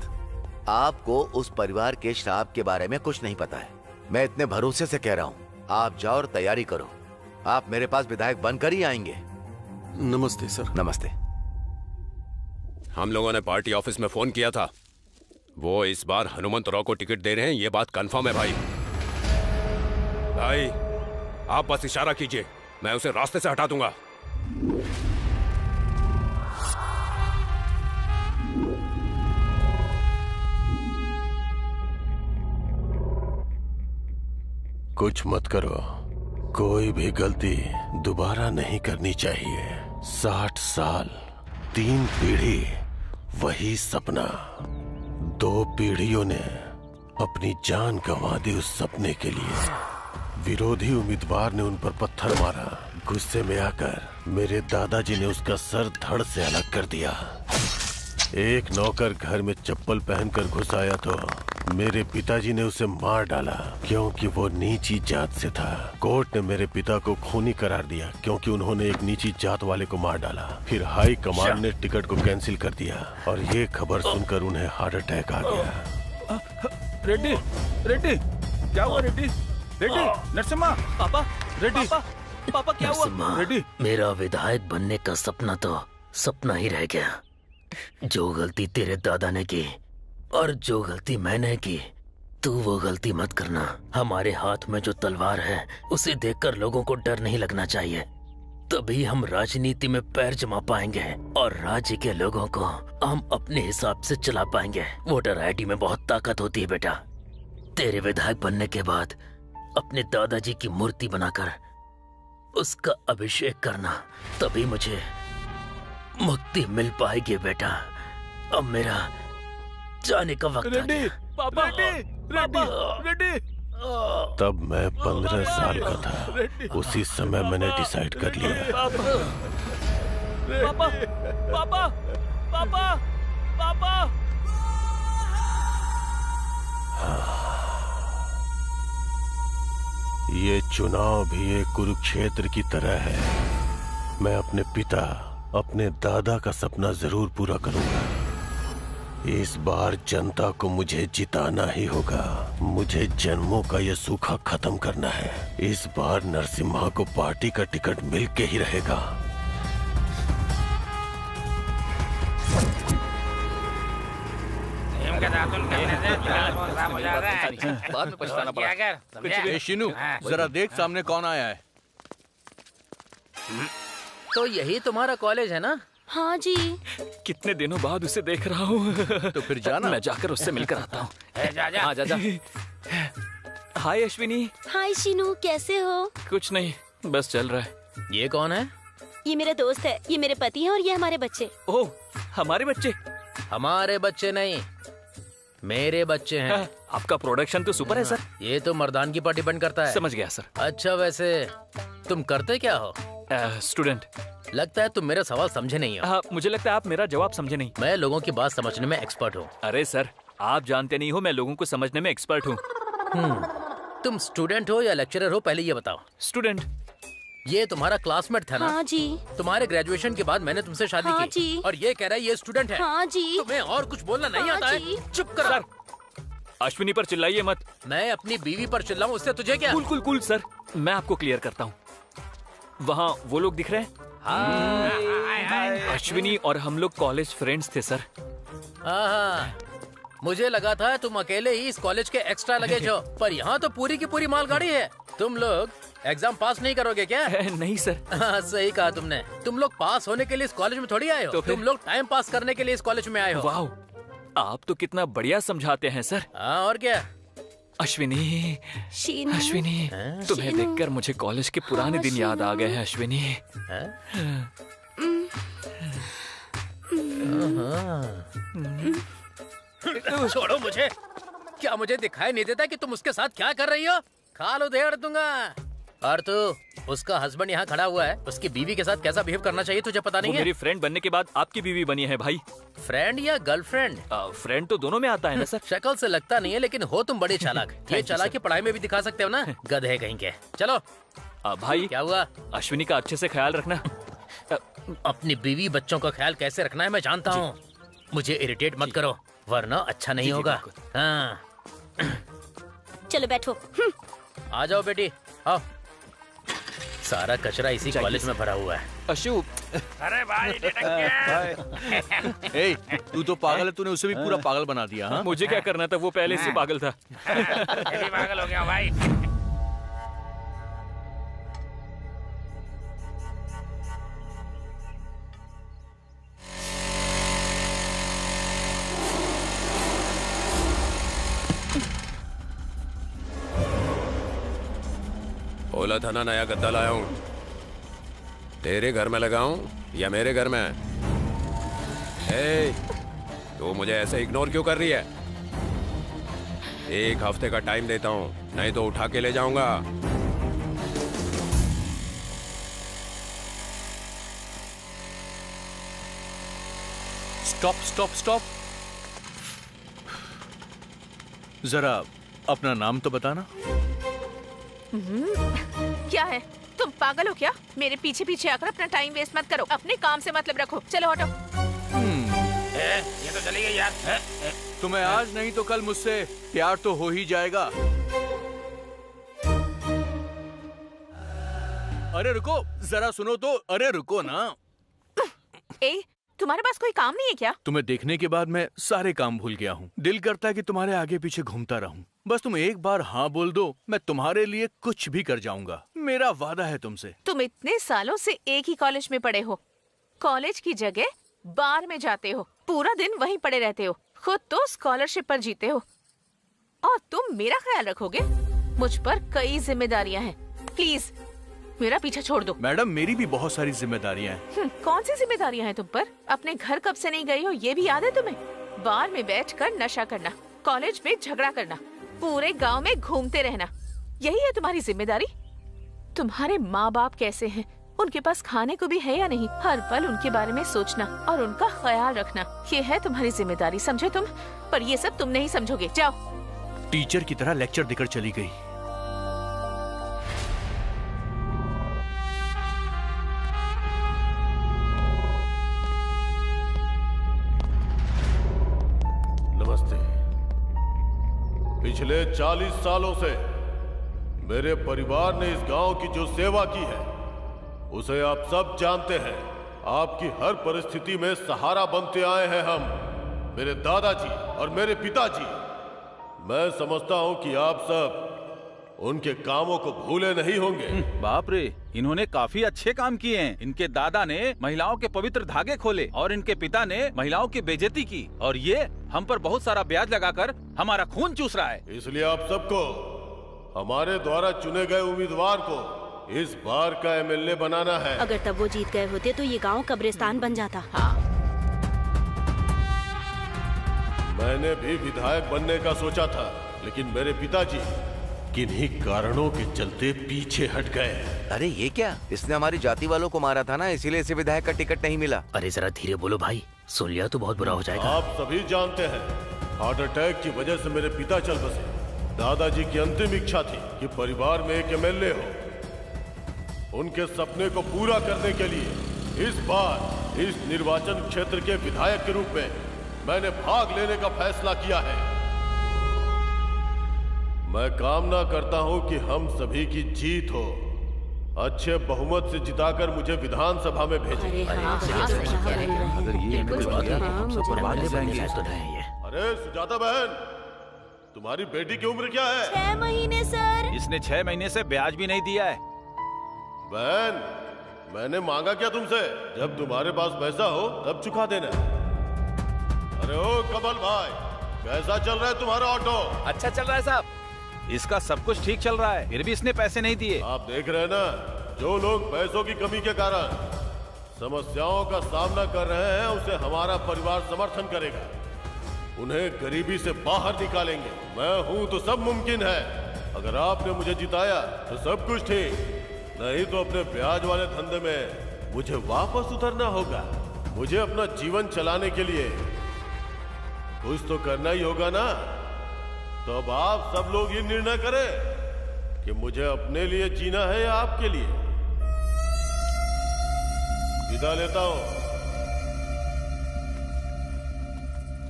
आपको उस परिवार के श्राप के बारे में कुछ नहीं पता है। मैं इतने भरोसे से कह रहा हूँ, आप जाओ और तैयारी करो। आप मेरे पास विधायक बनकर ही आएंगे। नमस्ते सर। नमस्ते। हम लोगों ने पार्टी ऑफिस में फोन किया था, वो इस बार हनुमंत राव को टिकट दे रहे हैं, ये बात कंफर्म है भाई। भाई आप बस इशारा कीजिए, मैं उसे रास्ते से हटा दूंगा। कुछ मत करो, कोई भी गलती दोबारा नहीं करनी चाहिए। 60 साल, 3 पीढ़ी, वही सपना। 2 पीढ़ियों ने अपनी जान गंवा दी उस सपने के लिए। विरोधी उम्मीदवार ने उन पर पत्थर मारा। गुस्से में आकर मेरे दादाजी ने उसका सर धड़ से अलग कर दिया। एक नौकर घर में चप्पल पहनकर घुस आया तो मेरे पिताजी ने उसे मार डाला क्योंकि वो नीची जात से था। कोर्ट ने मेरे पिता को खूनी करार दिया क्योंकि उन्होंने एक नीची जात वाले को मार डाला। फिर हाई कमांड ने टिकट को कैंसिल कर दिया और ये खबर सुनकर उन्हें हार्ट अटैक आ गया। रेड्डी, रेड्डी, क्या हुआ रेड्डी? रेड्डी, नरसिम्हा, पापा, रेड्डी, पापा क्या हुआ? रेड्डी, मेरा विधायक बनने का सपना तो सपना ही रह गया। जो गलती तेरे दादा ने की और जो गलती मैंने की, तू वो गलती मत करना। हमारे हाथ में जो तलवार है उसे देखकर लोगों को डर नहीं लगना चाहिए, तभी हम राजनीति में पैर जमा पाएंगे और राज्य के लोगों को हम अपने हिसाब से चला पाएंगे। वोटर आईडी में बहुत ताकत होती है बेटा। तेरे विधायक बनने के बाद अपने दादाजी की मूर्ति बनाकर उसका अभिषेक करना, तभी मुझे मुक्ति मिल पाएगी बेटा। अब मेरा जाने का वक्त आ गया। पापा, रेड्डी, तब मैं 15 साल का था। उसी समय मैंने डिसाइड कर लिया। पापा, पापा, पापा, पापा। ये चुनाव भी एक कुरुक्षेत्र की तरह है। मैं अपने पिता, अपने दादा का सपना जरूर पूरा करूंगा। इस बार जनता को मुझे जिताना ही होगा। मुझे जन्मों का ये सूखा खत्म करना है। इस बार नरसिम्हा को पार्टी का टिकट मिल के ही रहेगा। बाद में पछताना पड़ा। शिनू, जरा देख सामने कौन आया है। तो यही तुम्हारा कॉलेज है ना? हाँ जी। कितने दिनों बाद उसे देख रहा हूँ। तो फिर जाना। मैं जाकर उससे मिलकर आता हूँ। जा जा। हाय अश्विनी। हाय शिनू, कैसे हो? कुछ नहीं, बस चल रहा है। ये कौन है? ये मेरा दोस्त है, ये मेरे पति हैं और ये हमारे बच्चे। ओह, हमारे बच्चे? हमारे बच्चे नहीं, मेरे बच्चे हैं। आपका प्रोडक्शन तो सुपर है सर। ये तो मर्दान की पर डिपेंड करता है। समझ गया सर। अच्छा, वैसे तुम करते क्या हो? स्टूडेंट। लगता है तुम मेरा सवाल समझे नहीं हो। हाँ, मुझे लगता है आप मेरा जवाब समझे नहीं। मैं लोगों की बात समझने में एक्सपर्ट हूँ। अरे सर, आप जानते नहीं हो मैं लोगों को समझने में एक्सपर्ट हूँ। तुम स्टूडेंट हो या लेक्चरर हो, पहले ये बताओ। स्टूडेंट। ये तुम्हारा क्लासमेट था ना? हाँ जी। तुम्हारे ग्रेजुएशन के बाद मैंने तुमसे शादी हाँ की जी। और ये कह रहा है ये स्टूडेंट है। हाँ जी। तुम्हें और कुछ बोलना नहीं हाँ आता जी। है? चुप कर सर। अश्विनी पर चिल्लाइए मत। मैं अपनी बीवी पर चिल्लाऊं, उससे तुझे क्या? कूल कूल कूल सर, मैं आपको क्लियर करता हूँ। वहाँ वो लोग दिख रहे हैं? अश्विनी और हम लोग कॉलेज फ्रेंड्स थे सर। हाँ, मुझे लगा था तुम अकेले ही इस कॉलेज के एक्स्ट्रा लगेज हो, पर यहाँ तो पूरी की पूरी मालगाड़ी है। तुम लोग एग्जाम पास नहीं करोगे क्या? नहीं सर। हाँ, सही कहा तुमने। तुम लोग पास होने के लिए इस कॉलेज में थोड़ी आए हो, तुम लोग टाइम पास करने के लिए इस कॉलेज में आए हो। वाह, आप तो कितना बढ़िया समझाते हैं सर। हाँ, और क्या? अश्विनी, अश्विनी, तुम्हें देखकर मुझे कॉलेज के पुराने दिन याद आ गए हैं अश्विनी। छोड़ो मुझे। क्या मुझे दिखाई नहीं देता कि तुम उसके साथ क्या कर रही हो? खाल उधेड़ दूंगा। और तू, उसका हस्बैंड यहाँ खड़ा हुआ है, उसकी बीवी के साथ कैसा बिहेव करना चाहिए तुझे पता नहीं है? मेरी फ्रेंड बनने के बाद आपकी बीवी बनी है भाई। फ्रेंड या गर्लफ्रेंड? फ्रेंड तो दोनों में आता है ना सर। शक्ल से लगता नहीं है, लेकिन हो तुम बड़े चालाक। ये चालाकी पढ़ाई में भी दिखा सकते हो ना? गधे कहीं के। चलो भाई। क्या हुआ? अश्विनी का अच्छे से ख्याल रखना। अपनी बीवी बच्चों का ख्याल कैसे रखना है मैं जानता हूँ। मुझे इरिटेट मत करो, वरना अच्छा नहीं होगा। हाँ, चलो बैठो। आ जाओ बेटी, आओ। सारा कचरा इसी कॉलेज में भरा हुआ है। अशु, अरे भाई ए, तू तो पागल है, तूने उसे भी पूरा पागल बना दिया। हाँ? मुझे क्या करना था, वो पहले से पागल था। ये भी पागल हो गया भाई। बोला था ना नया गद्दा लाया हूं। तेरे घर में लगाऊं या मेरे घर में? तू मुझे ऐसे इग्नोर क्यों कर रही है? 1 हफ्ते का टाइम देता हूं, नहीं तो उठा के ले जाऊंगा। Stop stop stop. जरा अपना नाम तो बताना। क्या है, तुम पागल हो क्या? मेरे पीछे पीछे आकर अपना टाइम वेस्ट मत करो, अपने काम से मतलब रखो। चलो हटो। ये तो चली गई यार। तुम्हें आज नहीं तो कल मुझसे प्यार तो हो ही जाएगा। अरे रुको, जरा सुनो तो। अरे रुको ना। तुम्हारे पास कोई काम नहीं है क्या? तुम्हें देखने के बाद मैं सारे काम भूल गया हूँ। दिल करता है कि तुम्हारे आगे पीछे घूमता रहूं। बस तुम एक बार हाँ बोल दो, मैं तुम्हारे लिए कुछ भी कर जाऊंगा। मेरा वादा है तुमसे। तुम इतने सालों से एक ही कॉलेज में पढ़े हो, कॉलेज की जगह बार में जाते हो, पूरा दिन वहीं पड़े रहते हो, खुद तो स्कॉलरशिप पर जीते हो, और तुम मेरा ख्याल रखोगे? मुझ पर कई जिम्मेदारियां हैं, प्लीज मेरा पीछा छोड़ दो। मैडम, मेरी भी बहुत सारी जिम्मेदारियां हैं। कौन सी जिम्मेदारियां हैं तुम पर? अपने घर कब से नहीं गई हो ये भी याद है तुम्हें? बार में बैठकर नशा करना, कॉलेज में झगड़ा करना, पूरे गांव में घूमते रहना, यही है तुम्हारी जिम्मेदारी? तुम्हारे माँ बाप कैसे हैं? उनके पास खाने को भी है या नहीं? हर पल उनके बारे में सोचना और उनका ख्याल रखना, ये है तुम्हारी जिम्मेदारी, समझे तुम? पर ये सब तुम नहीं समझोगे। जाओ। टीचर की तरह लेक्चर देकर चली गई। पिछले 40 सालों से मेरे परिवार ने इस गांव की जो सेवा की है उसे आप सब जानते हैं। आपकी हर परिस्थिति में सहारा बनते आए हैं हम, मेरे दादाजी और मेरे पिताजी। मैं समझता हूं कि आप सब उनके कामों को भूले नहीं होंगे। बाप रे, इन्होंने काफी अच्छे काम किए हैं। इनके दादा ने महिलाओं के पवित्र धागे खोले और इनके पिता ने महिलाओं की बेइज्जती की, और ये हम पर बहुत सारा ब्याज लगाकर हमारा खून चूस रहा है। इसलिए आप सबको हमारे द्वारा चुने गए उम्मीदवार को इस बार का एमएलए बनाना है। अगर तब वो जीत गए होते तो ये गांव कब्रिस्तान बन जाता। मैंने भी विधायक बनने का सोचा था, लेकिन मेरे पिताजी किन्हीं कारणों के चलते पीछे हट गए। अरे ये क्या, इसने हमारी जाति वालों को मारा था ना, इसीलिए इसे विधायक का टिकट नहीं मिला। अरे जरा धीरे बोलो भाई, सुन लिया तो बहुत बुरा हो जाएगा। आप सभी जानते हैं, हार्ट अटैक की वजह से मेरे पिता चल बसे। दादाजी की अंतिम इच्छा थी कि परिवार में एक एमएलए हो। उनके सपने को पूरा करने के लिए इस बार इस निर्वाचन क्षेत्र के विधायक के रूप में मैंने भाग लेने का फैसला किया है। मैं कामना करता हूं कि हम सभी की जीत हो। अच्छे बहुमत से जिताकर मुझे विधानसभा में भेजें। अगर ये अरे सुजाता बहन, तुम्हारी बेटी की उम्र क्या है? 6 महीने सर। इसने 6 महीने से ब्याज भी नहीं दिया है। बहन, मैंने मांगा क्या तुमसे? जब तुम्हारे पास पैसा हो तब चुका देना। अरे ओ कमल भाई, कैसा चल रहा है तुम्हारा ऑटो? अच्छा चल रहा है साहब, इसका सब कुछ ठीक चल रहा है, फिर भी इसने पैसे नहीं दिए। आप देख रहे हैं ना, जो लोग पैसों की कमी के कारण समस्याओं का सामना कर रहे हैं, उसे हमारा परिवार समर्थन करेगा। उन्हें गरीबी से बाहर निकालेंगे। मैं हूं तो सब मुमकिन है। अगर आपने मुझे जिताया तो सब कुछ ठीक, नहीं तो अपने ब्याज वाले धंधे में मुझे वापस उतरना होगा। मुझे अपना जीवन चलाने के लिए कुछ तो करना ही होगा ना। तो अब आप सब लोग ये निर्णय करें कि मुझे अपने लिए जीना है या आपके लिए। विदा लेता हूं।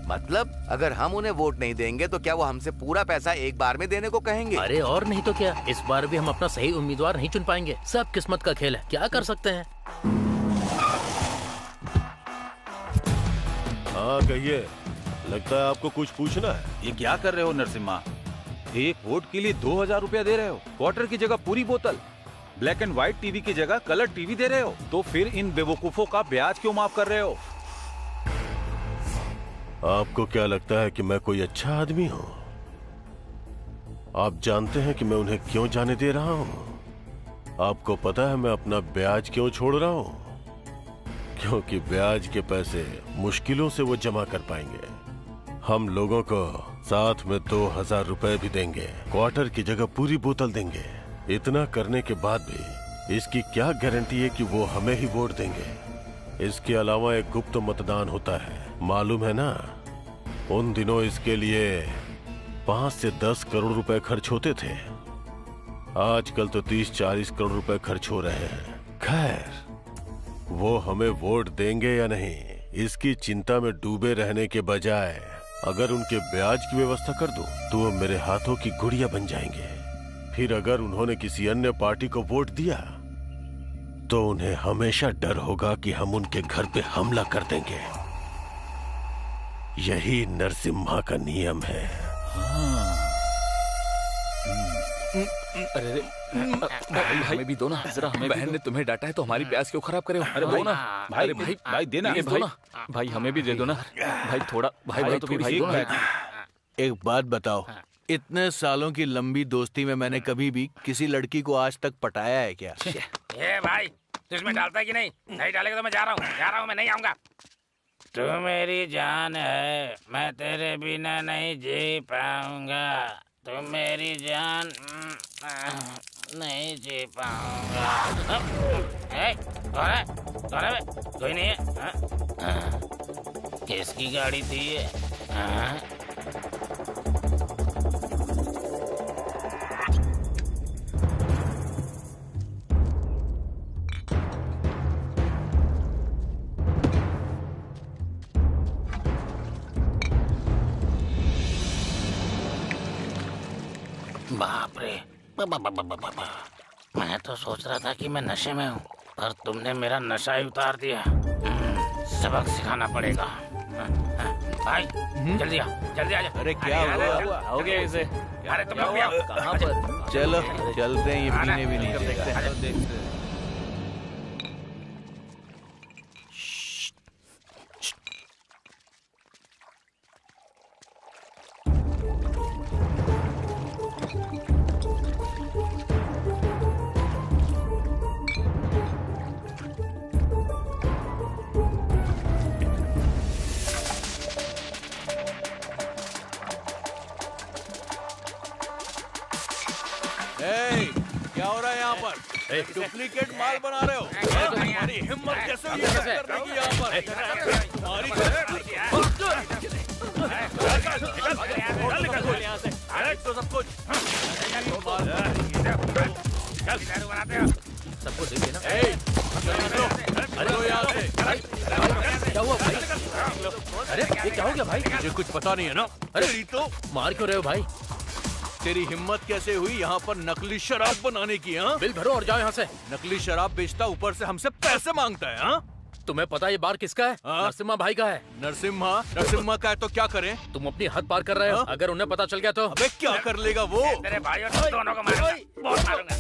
मतलब अगर हम उन्हें वोट नहीं देंगे तो क्या वो हमसे पूरा पैसा एक बार में देने को कहेंगे? अरे और नहीं तो क्या, इस बार भी हम अपना सही उम्मीदवार नहीं चुन पाएंगे। सब किस्मत का खेल है, क्या कर सकते हैं। हाँ कहिए, लगता है आपको कुछ पूछना है। ये क्या कर रहे हो नरसिम्हा? एक वोट के लिए 2000 रुपया दे रहे हो, क्वार्टर की जगह पूरी बोतल, ब्लैक एंड व्हाइट टीवी की जगह कलर टीवी दे रहे हो, तो फिर इन बेवकूफों का ब्याज क्यों माफ कर रहे हो? आपको क्या लगता है कि मैं कोई अच्छा आदमी हूँ? आप जानते हैं कि मैं उन्हें क्यों जाने दे रहा हूँ? आपको पता है मैं अपना ब्याज क्यों छोड़ रहा हूँ? क्योंकि ब्याज के पैसे मुश्किलों से वो जमा कर पाएंगे। हम लोगों को साथ में 2000 रुपए भी देंगे, क्वार्टर की जगह पूरी बोतल देंगे। इतना करने के बाद भी इसकी क्या गारंटी है कि वो हमें ही वोट देंगे? इसके अलावा एक गुप्त मतदान होता है, मालूम है ना? उन दिनों इसके लिए 5 से 10 करोड़ रुपए खर्च होते थे। आजकल तो 30-40 करोड़ रुपए खर्च हो रहे हैं। खैर, वो हमें वोट देंगे या नहीं, इसकी चिंता में डूबे रहने के बजाय अगर उनके ब्याज की व्यवस्था कर दूं, तो वो मेरे हाथों की गुड़िया बन जाएंगे। फिर अगर उन्होंने किसी अन्य पार्टी को वोट दिया, तो उन्हें हमेशा डर होगा कि हम उनके घर पे हमला कर देंगे। यही नरसिम्हा का नियम है। अरे भाई हमें भी दो ना जरा, हमें बहन ने तुम्हें डांटा है तो हमारी प्यास क्यों खराब करे हो? अरे दो ना भाई भाई देना भाई हमें भी दे दो ना भाई, थोड़ा भाई तो भी भाई दो ना। एक बात बताओ, इतने सालों की लंबी दोस्ती में मैंने कभी भी किसी लड़की को आज तक पटाया है क्या? ये भाई तू इसमें डालता है कि नहीं? नहीं डालेगा तो मैं जा रहा हूँ, मैं नहीं आऊंगा। तू मेरी जान है, मैं तेरे बिना नहीं जी पाऊंगा। तू मेरी जान नहीं जी पाऊंगा। कौन है? कौन है? कोई नहीं है? किसकी गाड़ी थी ये? बाप रे, मैं तो सोच रहा था कि मैं नशे में हूँ, पर तुमने मेरा नशा ही उतार दिया। सबक सिखाना पड़ेगा। भाई जल्दी आ, जल्दी आ जा। अरे क्या हुआ? आओगे इसे? अरे तुम लोग भी आओ। कहाँ पर? चलो चलते हैं, ये पीने भी नहीं देगा। क्या हो रहा है यहाँ पर? डुप्लीकेट माल बना रहे हो? तुम्हारी हिम्मत कैसे हुई ऐसा करने की यहाँ पर? तो सब कुछ सबको दे देना। क्या हुआ भाई? अरे ये क्या हो गया भाई? मुझे कुछ पता नहीं है ना। अरे तो मार क्यों रहे हो भाई? तेरी हिम्मत कैसे हुई यहाँ पर नकली शराब बनाने की? हाँ, बिल भरो और जाओ यहाँ से। नकली शराब बेचता, ऊपर से हमसे पैसे मांगता है। हाँ, तुम्हें पता है ये बार किसका है? नरसिम्हा भाई का है। नरसिम्हा का है तो क्या करें? तुम अपनी हद पार कर रहे हो। अगर उन्हें पता चल गया तो? अबे क्या कर लेगा वो? तेरे भाई और दोनों को मारूंगा, बहुत मारूंगा।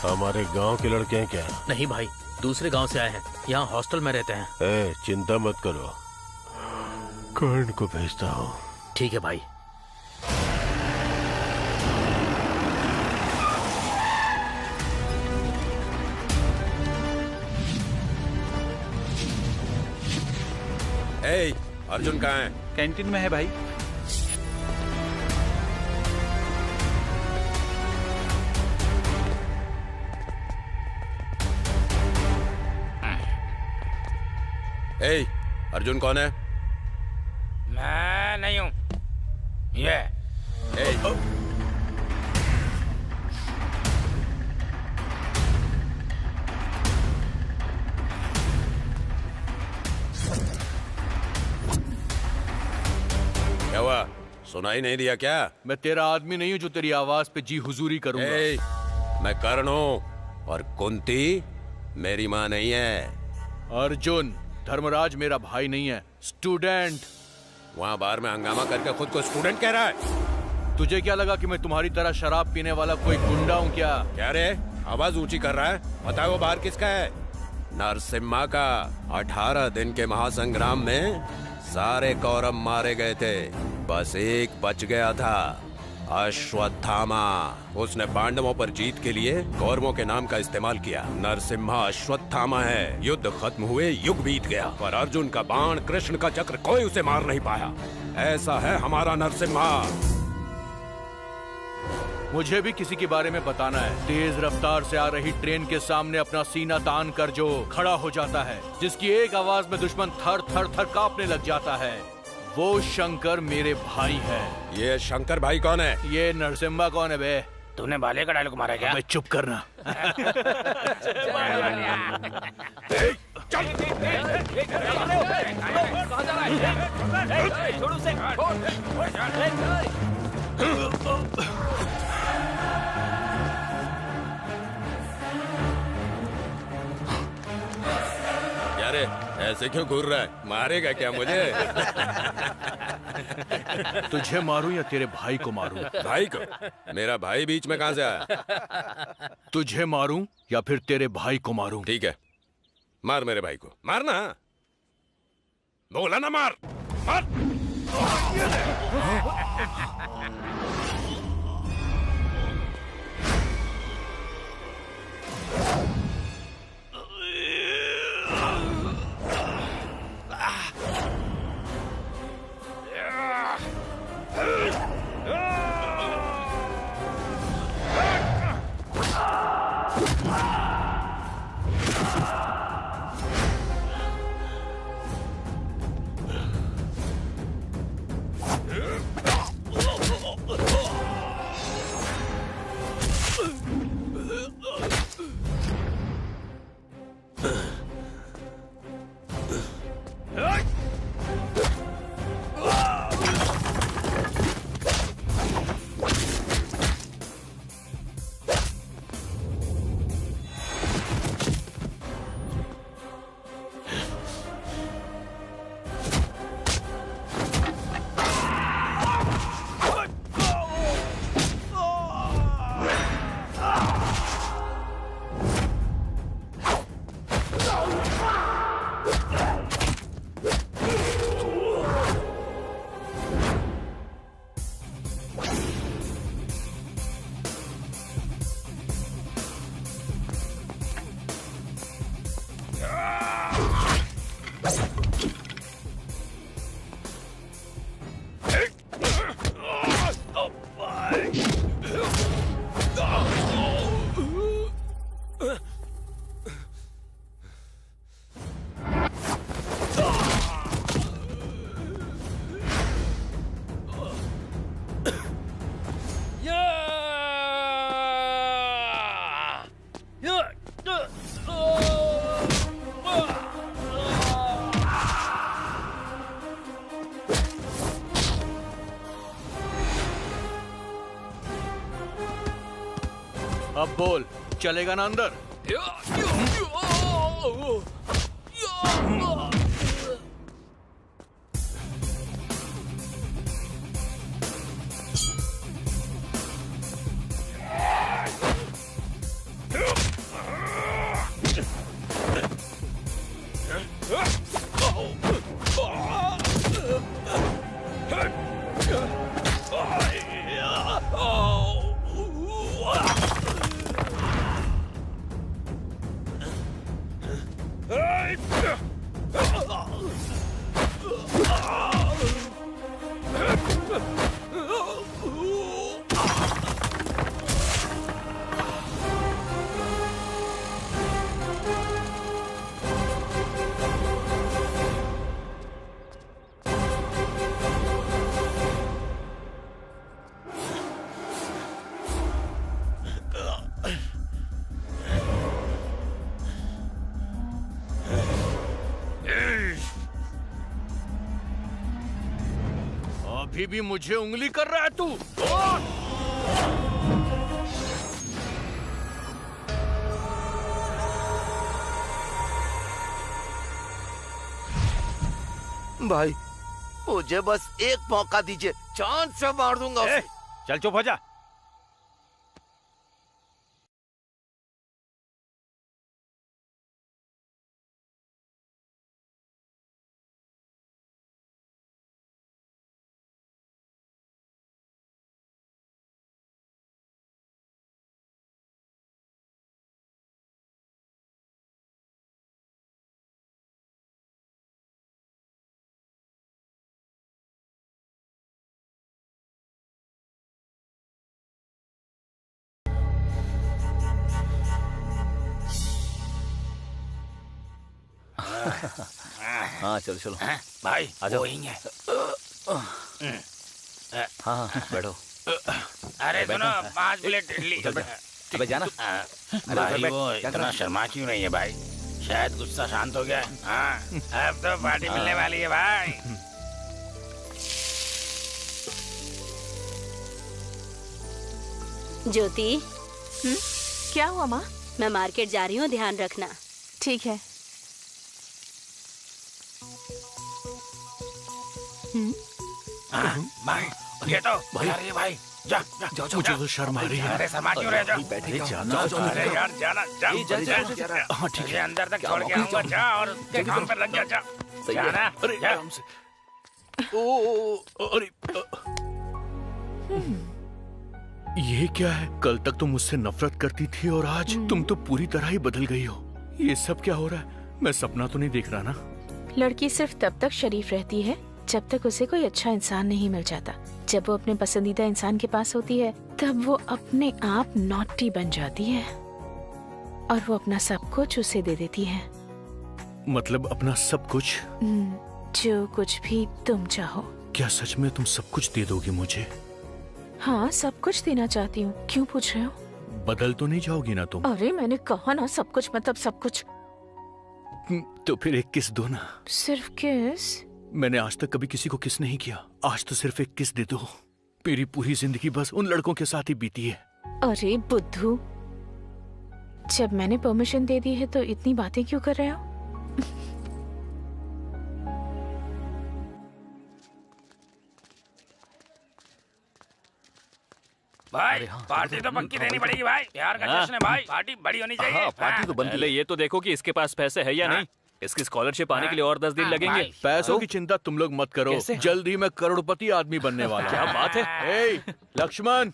हमारे गांव के लड़के हैं क्या? नहीं भाई, दूसरे गांव से आए हैं, यहाँ हॉस्टल में रहते हैं। चिंता मत करो, कर्ण को भेजता हूँ। ठीक है भाई। अर्जुन कहाँ है? कैंटीन में है भाई। अर्जुन कौन है? मैं नहीं हूँ ये। क्या हुआ? सुनाई नहीं दिया क्या? मैं तेरा आदमी नहीं हूँ जो तेरी आवाज पे जी हुजूरी करूंगा। मैं कर्ण हूँ और कुंती मेरी माँ नहीं है। अर्जुन, धर्मराज मेरा भाई नहीं है, स्टूडेंट। वहाँ बार में हंगामा करके खुद को स्टूडेंट कह रहा है। तुझे क्या लगा कि मैं तुम्हारी तरह शराब पीने वाला कोई गुंडा हूँ क्या? क्या रे, आवाज ऊंची कर रहा है? पता है वो बार किसका है? नरसिम्हा का। 18 दिन के महासंग्राम में सारे कौरव मारे गए थे, बस एक बच गया था, अश्वत्थामा। उसने पांडवों पर जीत के लिए कौरवों के नाम का इस्तेमाल किया। नरसिम्हा अश्वत्थामा है। युद्ध खत्म हुए, युग बीत गया, पर अर्जुन का बाण, कृष्ण का चक्र, कोई उसे मार नहीं पाया। ऐसा है हमारा नरसिम्हा। मुझे भी किसी के बारे में बताना है। तेज रफ्तार से आ रही ट्रेन के सामने अपना सीना तान कर जो खड़ा हो जाता है, जिसकी एक आवाज में दुश्मन थर थर थर कांपने लग जाता है, वो शंकर मेरे भाई है। ये शंकर भाई कौन है? ये नरसिम्हा कौन है बे? तूने बाले का डायलॉग मारा क्या? मैं चुप करना। अरे ऐसे क्यों घूर रहा है? मारेगा क्या मुझे? तुझे मारूं या तेरे भाई को मारूं? भाई को? मेरा भाई बीच में कहां से आया? तुझे मारूं या फिर तेरे भाई को मारूं? ठीक है, मार मेरे भाई को। मारना, बोला ना मार, मार। अब बोल, चलेगा ना अंदर? अभी भी मुझे उंगली कर रहा है तू? भाई मुझे बस एक मौका दीजिए, चांद से मार दूंगा उसे। चल चुप हो जा। हाँ चलो चलो भाई आ जाओ। वही है। हाँ बैठो। अरे सुनो, 5 प्लेट इडली। अबे जाना। भाई वो इतना शर्मा क्यों नहीं है भाई? शायद गुस्सा शांत हो गया। हाँ अब तो पार्टी मिलने वाली है भाई। ज्योति, क्या हुआ माँ? मैं मार्केट जा रही हूँ, ध्यान रखना। ठीक है। भाई ये तो भाई भाई जा जा जाओ, मुझे तो शर्म आ रही है। अरे शर्मा क्यों रहे? जाओ अरे यार जाना जा। हाँ ठीक है। अंदर तक छोड़ के आऊंगा, जा और उसके काम पर लग जा। जाना। अरे आराम से। अरे ये क्या है? कल तक तुम मुझसे नफरत करती थी और आज तुम तो पूरी तरह ही बदल गई हो। ये सब क्या हो रहा है? मैं सपना तो नहीं देख रहा ना? लड़की सिर्फ तब तक शरीफ रहती है जब तक उसे कोई अच्छा इंसान नहीं मिल जाता। जब वो अपने पसंदीदा इंसान के पास होती है तब वो अपने आप नॉटी बन जाती है और वो अपना सब कुछ उसे दे देती है। मतलब अपना सब कुछ? जो कुछ भी तुम चाहो। क्या सच में तुम सब कुछ दे दोगी मुझे? हाँ सब कुछ देना चाहती हूँ। क्यों पूछ रहे हो? बदल तो नहीं जाओगी ना तुम? अरे मैंने कहा ना सब कुछ मतलब सब कुछ। तो फिर एक किस दो ना। सिर्फ किस? मैंने आज तक कभी किसी को किस नहीं किया, आज तो सिर्फ एक किस दे दो। मेरी पूरी जिंदगी बस उन लड़कों के साथ ही बीती है। अरे बुद्धू, जब मैंने परमिशन दे दी है तो इतनी बातें क्यों कर रहे हो? भाई पार्टी तो पक्की देनी पड़ेगी भाई। प्यार का जश्न है भाई, पार्टी बड़ी होनी चाहिए। पार्टी तो पहले ये तो देखो कि इसके पास पैसे है या नहीं। इसकी स्कॉलरशिप आने के लिए और 10 दिन लगेंगे। पैसों की चिंता तुम लोग मत करो, जल्द ही मैं करोड़पति आदमी बनने वाला हूँ। क्या बात है? लक्ष्मण,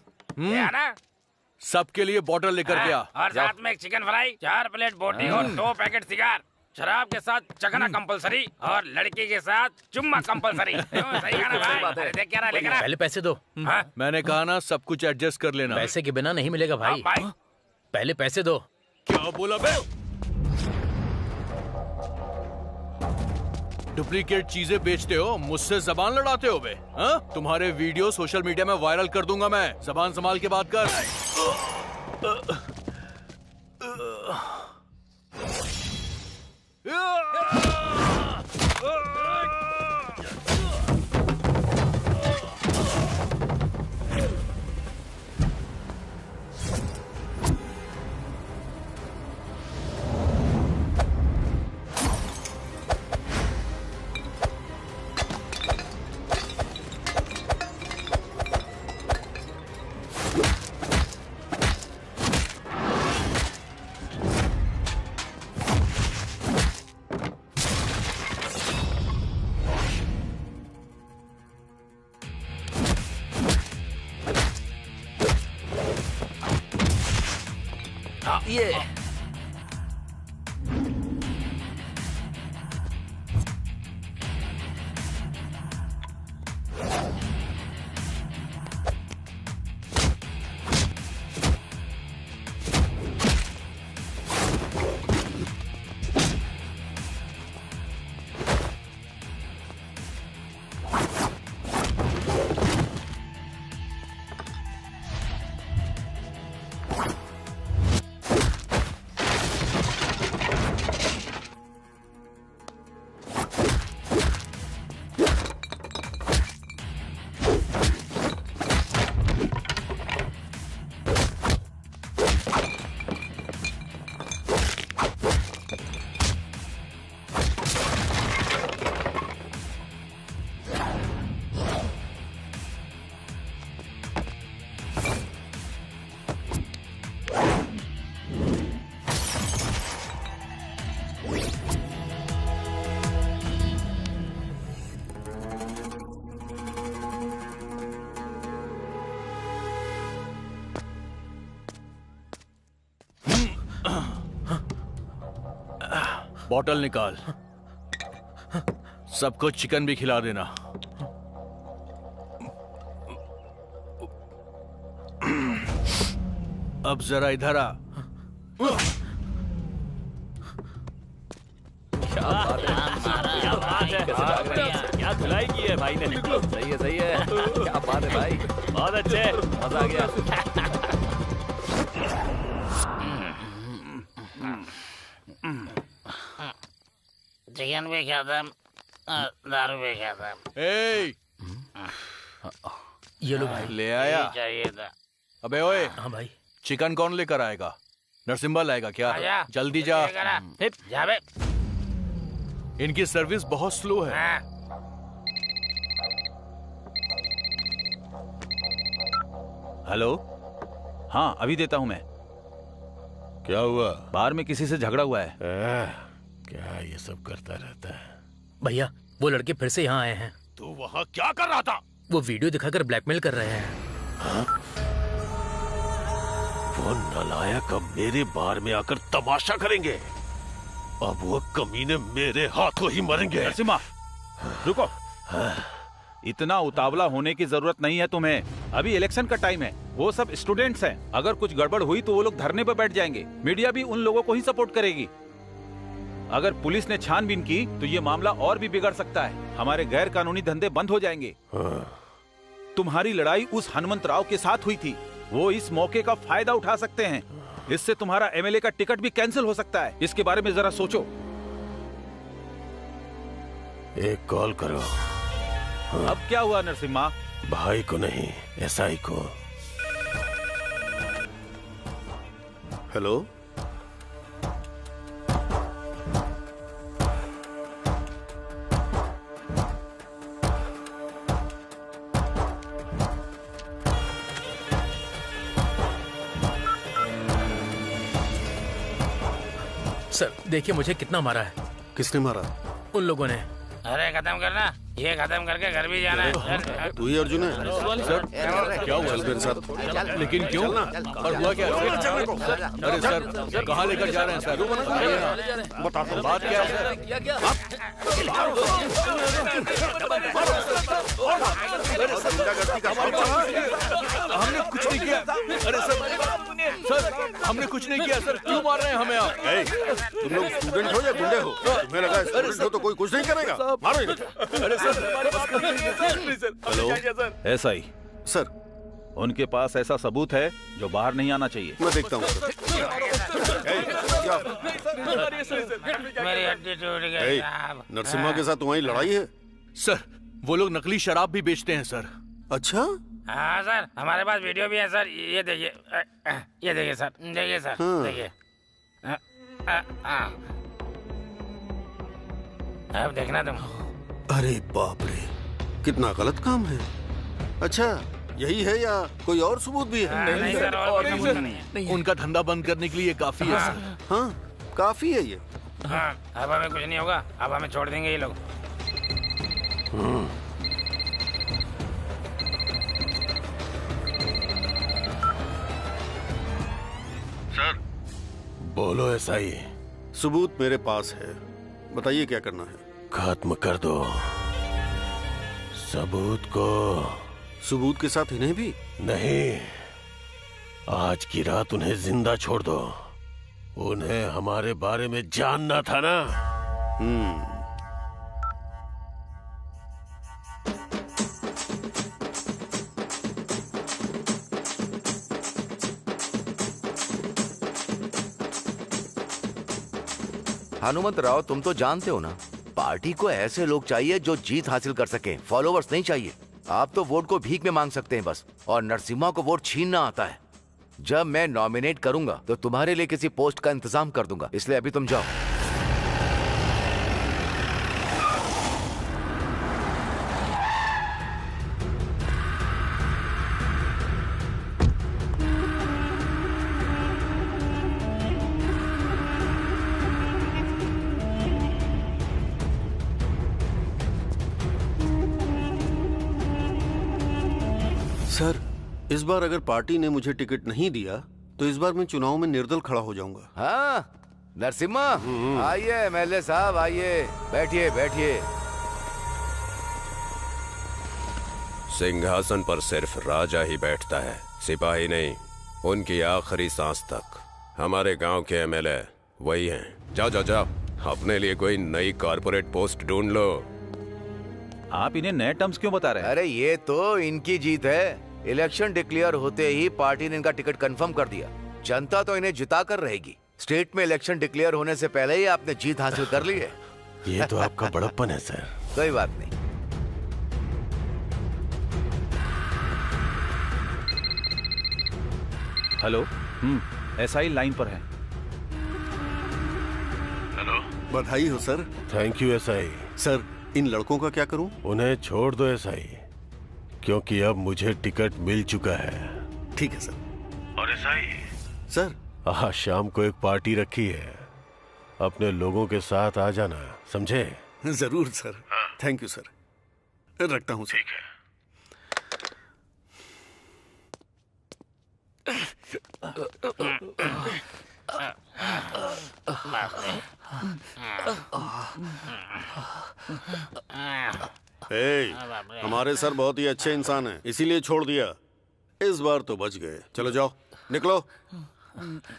सबके लिए बॉटल लेकर के आ। और साथ में एक चिकन फ्राई, 4 प्लेट बोटी और 2 पैकेट सिगार। शराब के साथ चखना कंपलसरी और लड़की के साथ चुम्मा कंपलसरी। सही है ना भाई? अरे देख क्या रहा लेकर आ। पहले पैसे दो। मैंने कहा ना सब कुछ एडजस्ट कर लेना। पैसे के बिना नहीं मिलेगा भाई। पहले पैसे दो। क्या बोला बे? डुप्लीकेट चीजें बेचते हो, मुझसे जबान लड़ाते हो बे? हाँ? तुम्हारे वीडियो सोशल मीडिया में वायरल कर दूंगा मैं। जबान संभाल के बात कर। ये बॉटल निकाल। सबको चिकन भी खिला देना। अब जरा इधर आ। क्या धुलाई की है भाई ने। सही है सही है। क्या बात है भाई, बहुत अच्छे, मजा आ गया। चिकन भी खाता, दारू भी खाता। ये लो भाई। ले आया? चाहिए था। अबे ओए। हाँ भाई। चिकन कौन लेकर आएगा? नरसिम्हा लाएगा क्या? आजा। जल्दी जा। जा बे। इनकी सर्विस बहुत स्लो है। हेलो। हाँ अभी देता हूँ मैं। क्या हुआ? बाहर में किसी से झगड़ा हुआ है। क्या ये सब करता रहता है? भैया वो लड़के फिर से यहाँ आए हैं। तू वहाँ क्या कर रहा था? वो वीडियो दिखाकर ब्लैकमेल कर रहे हैं। हाँ? वो नालायक अब मेरे बार में आकर तमाशा करेंगे। अब वो कमीने मेरे हाथों ही मरेंगे। नरसिम्हा रुको। इतना उतावला होने की जरूरत नहीं है तुम्हें। अभी इलेक्शन का टाइम है। वो सब स्टूडेंट्स हैं। अगर कुछ गड़बड़ हुई तो वो लोग धरने पर बैठ जाएंगे। मीडिया भी उन लोगों को ही सपोर्ट करेगी। अगर पुलिस ने छानबीन की तो ये मामला और भी बिगड़ सकता है। हमारे गैर कानूनी धंधे बंद हो जाएंगे। तुम्हारी लड़ाई उस हनुमंत राव के साथ हुई थी। वो इस मौके का फायदा उठा सकते हैं। इससे तुम्हारा एमएलए का टिकट भी कैंसिल हो सकता है। इसके बारे में जरा सोचो। एक कॉल करो। अब क्या हुआ नरसिम्हा? भाई को नहीं, एसआई को। हेलो। सर देखिए मुझे कितना मारा है। किसने मारा? उन लोगों ने। अरे खत्म करना, ये खत्म करके घर भी जाना है। तू ही अर्जुन है? सर क्या हुआ मेरे साथ? लेकिन क्यों? और हुआ क्या? अरे सर कहाँ लेकर जा रहे हैं सर? बता दो बात क्या है? हमने कुछ नहीं किया। अरे सर हमने कुछ नहीं किया सर। क्यों मार रहे हैं हमें आप? तुम लोग स्टूडेंट हो या गुंडे हो? तुम्हें लगा स्टूडेंट हो तो कोई कुछ नहीं करेगा? मारो इन्हें। अरे सर हेलो एसआई सर, उनके पास ऐसा सबूत है जो बाहर नहीं आना चाहिए। मैं देखता हूँ सर। मेरी हड्डी टूट गई साहब। नरसिम्हा के साथ तुम्हारी लड़ाई है? सर वो लोग नकली शराब भी बेचते हैं सर। अच्छा? हाँ सर हमारे पास वीडियो भी है सर। ये देखिए, ये देखिए सर, देखिए सर, देखिए। अब देखना तुम। अरे बाप रे, कितना गलत काम है। अच्छा यही है या कोई और सबूत भी है? नहीं सर, और कोई सबूत नहीं है। उनका धंधा बंद करने के लिए काफी है सर। हाँ काफी है ये। हाँ अब हमें कुछ नहीं होगा। अब हमें छोड़ देंगे ये लोग। सर बोलो एसआई। सबूत मेरे पास है, बताइए क्या करना है? खत्म कर दो सबूत को। सबूत के साथ इन्हें भी? नहीं, आज की रात उन्हें जिंदा छोड़ दो। उन्हें हमारे बारे में जानना था ना। हनुमंत राव तुम तो जानते हो ना, पार्टी को ऐसे लोग चाहिए जो जीत हासिल कर सके, फॉलोवर्स नहीं चाहिए। आप तो वोट को भीख में मांग सकते हैं बस, और नरसिम्हा को वोट छीनना आता है। जब मैं नॉमिनेट करूंगा तो तुम्हारे लिए किसी पोस्ट का इंतजाम कर दूंगा, इसलिए अभी तुम जाओ। सर इस बार अगर पार्टी ने मुझे टिकट नहीं दिया तो इस बार मैं चुनाव में निर्दल खड़ा हो जाऊंगा। हाँ नरसिम्हा आइए, एमएलए साहब आइए, बैठिए बैठिए। सिंहासन पर सिर्फ राजा ही बैठता है, सिपाही नहीं। उनकी आखिरी सांस तक हमारे गांव के एमएलए वही हैं। जाओ जाओ जाओ, अपने लिए कोई नई कॉर्पोरेट पोस्ट ढूंढ लो। आप इन्हें नए टर्म्स क्यों बता रहे हैं? अरे ये तो इनकी जीत है। इलेक्शन डिक्लेयर होते ही पार्टी ने इनका टिकट कंफर्म कर दिया। जनता तो इन्हें जिता कर रहेगी। स्टेट में इलेक्शन डिक्लेयर होने से पहले ही आपने जीत हासिल कर ली है। ये तो आपका बड़प्पन है सर। कोई बात नहीं। हेलो, एसआई लाइन पर है। हेलो, बधाई हो sir. Thank you SI. Sir, इन लड़कों का क्या करूं? उन्हें छोड़ दो एसआई, क्योंकि अब मुझे टिकट मिल चुका है। ठीक है सर। और एसआई सर, आज शाम को एक पार्टी रखी है, अपने लोगों के साथ आ जाना, समझे? जरूर सर। Thank you sir. रखता हूँ सर। ठीक है। हमारे सर बहुत ही अच्छे इंसान हैं, इसीलिए छोड़ दिया। इस बार तो बच गए। चलो जाओ, निकलो।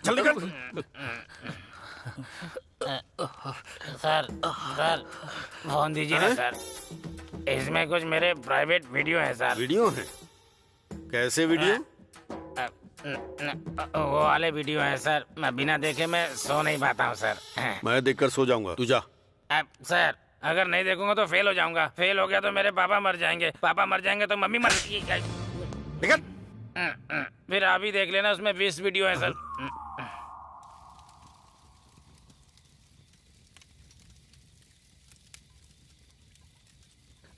चल निकल। सर सर फोन दीजिए ना सर, इसमें कुछ मेरे प्राइवेट वीडियो है सर। वीडियो है? कैसे वीडियो? वो वाले वीडियो है सर, मैं बिना देखे मैं सो नहीं पाता हूँ सर। मैं देखकर सो जाऊंगा, तू जा। सर अगर नहीं देखूंगा तो फेल हो जाऊंगा। फेल हो गया तो मेरे पापा मर जाएंगे, पापा मर जाएंगे तो मम्मी मर जाएगी। फिर आप ही देख लेना, उसमें 20 वीडियो है सर।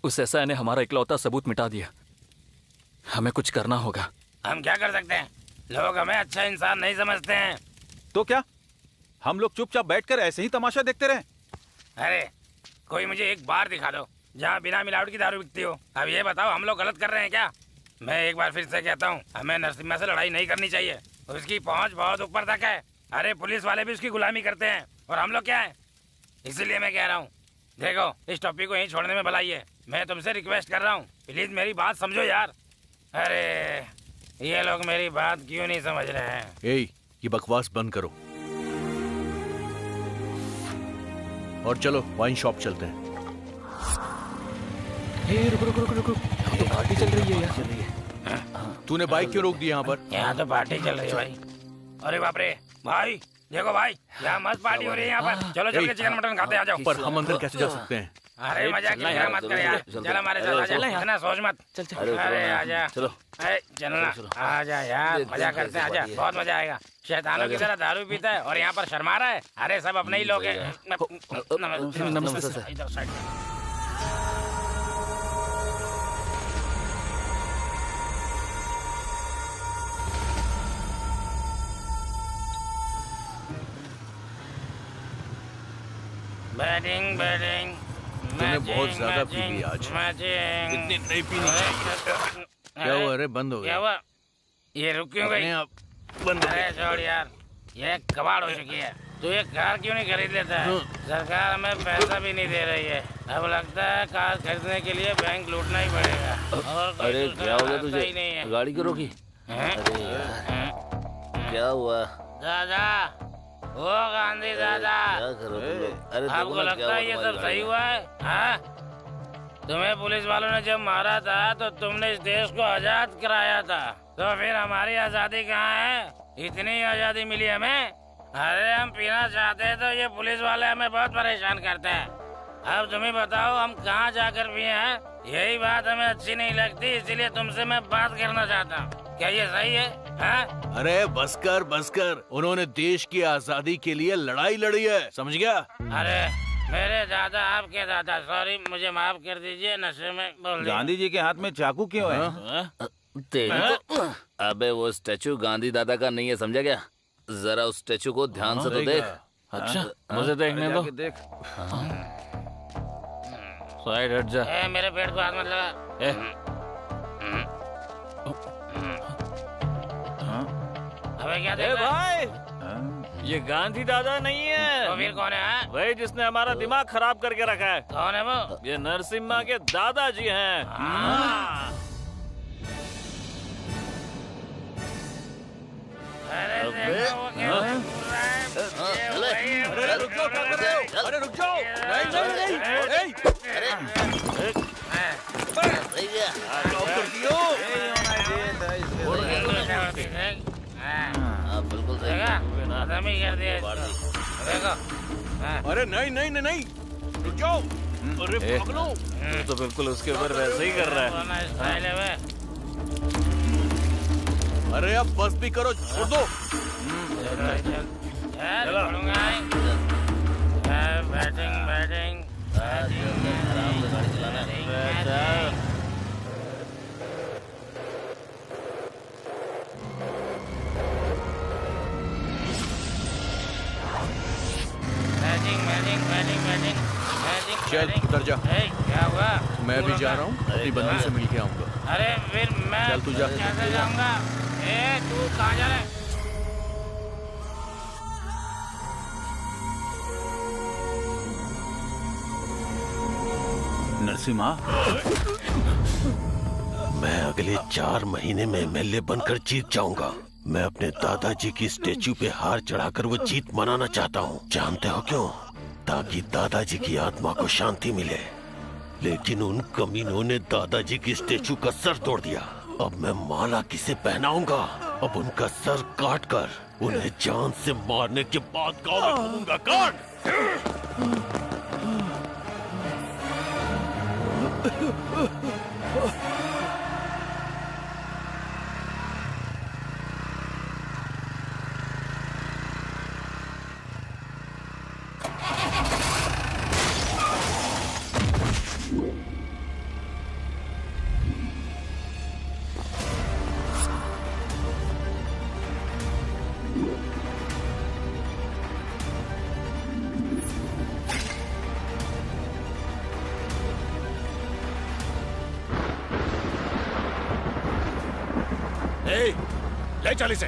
उस एसआई ने हमारा इकलौता सबूत मिटा दिया। हमें कुछ करना होगा। हम क्या कर सकते हैं? लोग हमें अच्छा इंसान नहीं समझते हैं। तो क्या हम लोग चुपचाप बैठकर ऐसे ही तमाशा देखते रहें? अरे कोई मुझे एक बार दिखा दो जहाँ बिना मिलावट की दारू बिकती हो। अब ये बताओ, हम लोग गलत कर रहे हैं क्या? मैं एक बार फिर से कहता हूँ, हमें नरसिम्हा से लड़ाई नहीं करनी चाहिए। उसकी पहुँच बहुत ऊपर तक है। अरे पुलिस वाले भी उसकी गुलामी करते हैं और हम लोग क्या है? इसीलिए मैं कह रहा हूँ, देखो इस टॉपिक को यहीं छोड़ने में भलाई है। मैं तुमसे रिक्वेस्ट कर रहा हूँ, प्लीज मेरी बात समझो यार। अरे ये लोग मेरी बात क्यों नहीं समझ रहे हैं? ये बकवास बंद करो और चलो वाइन शॉप चलते हैं। रुको रुको रुको रुको, यहाँ तो पार्टी चल रही है यार। चल रही है। तूने बाइक क्यों रोक दी यहाँ पर? यहाँ तो पार्टी चल रही है भाई। अरे बाप रे भाई, देखो भाई यहाँ मस्त पार्टी हो रही है यहाँ पर। चलो चल के चिकन मटन खाते हैं, आ जाओ। पर हम अंदर कैसे जा सकते हैं? अरे मजाक मत कर यार, चल हमारे साथ आजा। इतना सोच मत। अरे आजा, चलो। अरे चलना, आजा यार, मजा करते हैं, आजा, बहुत मजा आएगा। शैतानों की तरह दारू पीता है और यहाँ पर शर्मा रहा है। अरे सब अपने ही लोग हैं। नमस्ते सर। Batting batting. तूने बहुत ज्यादा पी ली आज। इतनी नहीं पीनी चाहिए। क्या हुआ? अरे बंद हो गया। क्या हुआ? ये रुक क्यों गई? बंद। अरे छोड़ यार, ये कबाड़ हो चुकी है। तू ये कार क्यों नहीं खरीद लेता है? सरकार हमें पैसा भी नहीं दे रही है। अब लगता है कार खरीदने के लिए बैंक लूटना ही पड़ेगा। और अरे क्या हो गया तुझे? गाड़ी क्यों रोकी? अरे क्या हुआ? दादा, ओ गांधी दादा, क्या करो तुम लोग? अरे आपको लगता है ये सब सही हुआ है? हाँ? तुम्हें पुलिस वालों ने जब मारा था तो तुमने इस देश को आजाद कराया था, तो फिर हमारी आजादी कहाँ है? इतनी आजादी मिली हमें? अरे हम पीना चाहते हैं तो ये पुलिस वाले हमें बहुत परेशान करते हैं। अब तुम्हें बताओ हम कहाँ जाकर पिए हैं? यही बात हमें अच्छी नहीं लगती, इसीलिए तुमसे मैं बात करना चाहता हूँ। क्या ये सही है? हाँ? अरे बसकर बसकर, उन्होंने देश की आजादी के लिए लड़ाई लड़ी है, समझ गया? अरे मेरे दादा, आपके दादा, सॉरी मुझे माफ कर दीजिए, नशे में बोल दिया। गांधी जी के हाथ में चाकू क्यों है? तेरी अबे वो स्टैचू गांधी दादा का नहीं है, समझा क्या? जरा उस स्टैचू को ध्यान से तो देख। अच्छा मुझे देखने दो। देख। साइड हट जा। मेरे पेट को हाथ मत लगा। अबे क्या देख रहा है? ये गांधी दादा नहीं है। तो फिर कौन है? वही जिसने हमारा दिमाग खराब करके रखा है। कौन है वो? ये नरसिम्हा के दादाजी हैं। अरे देखो वो कैसे घूर रहा है। ये वही है। अरे रुक जाओ, क्या कर रहे हो? अरे रुक जाओ। नहीं, बिल्कुल खत्म ही कर दिया। देखो। अरे नहीं नहीं नहीं नहीं, रुक जाओ। अरे पागलो। तो बिल्कुल उसके ऊपर वैसे ही कर रहा है। अरे अब बस भी करो, छोड़ दो। बैटिंग बैटिंग चल उधर जा। क्या हुआ? मैं भी जा रहा हूँ, अपनी बंदी से मिल के आऊंगा। अरे फिर मैं चल तू जा। कैसे जाऊंगा? तू कहाँ जा रहा है? नरसिम्हा, मैं अगले 4 महीने में एमएलए बनकर जीत जाऊंगा। मैं अपने दादाजी की स्टेच्यू पे हार चढ़ाकर वो जीत मनाना चाहता हूँ। जानते हो क्यों? ताकि दादाजी की आत्मा को शांति मिले। लेकिन उन कमीनों ने दादाजी की स्टेच्यू का सर तोड़ दिया। अब मैं माला किसे पहनाऊंगा? अब उनका सर काट कर उन्हें जान से मारने के बाद गाँव में घूमूंगा। काट! ले चल इसे।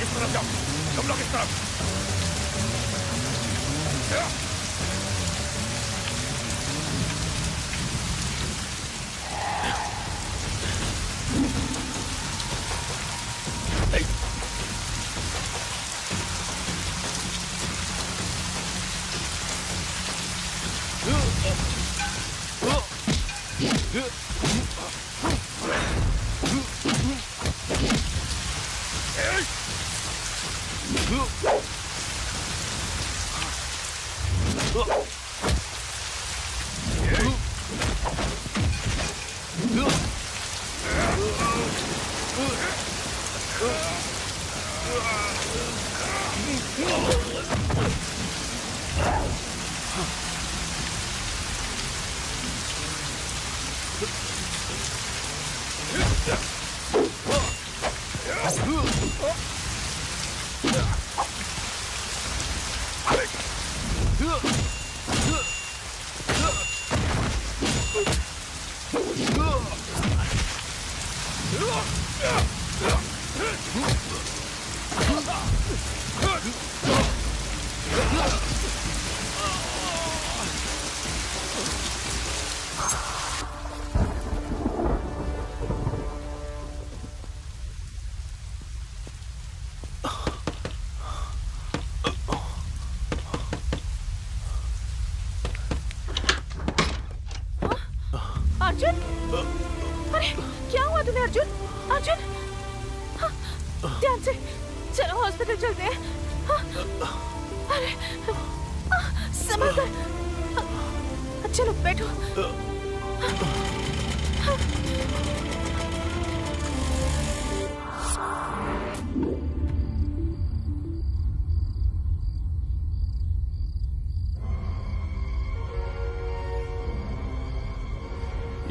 इस तरफ जाओ, तुम लोग इस तरफ। अर्जुन, अरे क्या हुआ तुम्हें अर्जुन? अर्जुन, ध्यान से चलो, हॉस्पिटल चलते हैं। अरे संभल कर, चलो बैठो।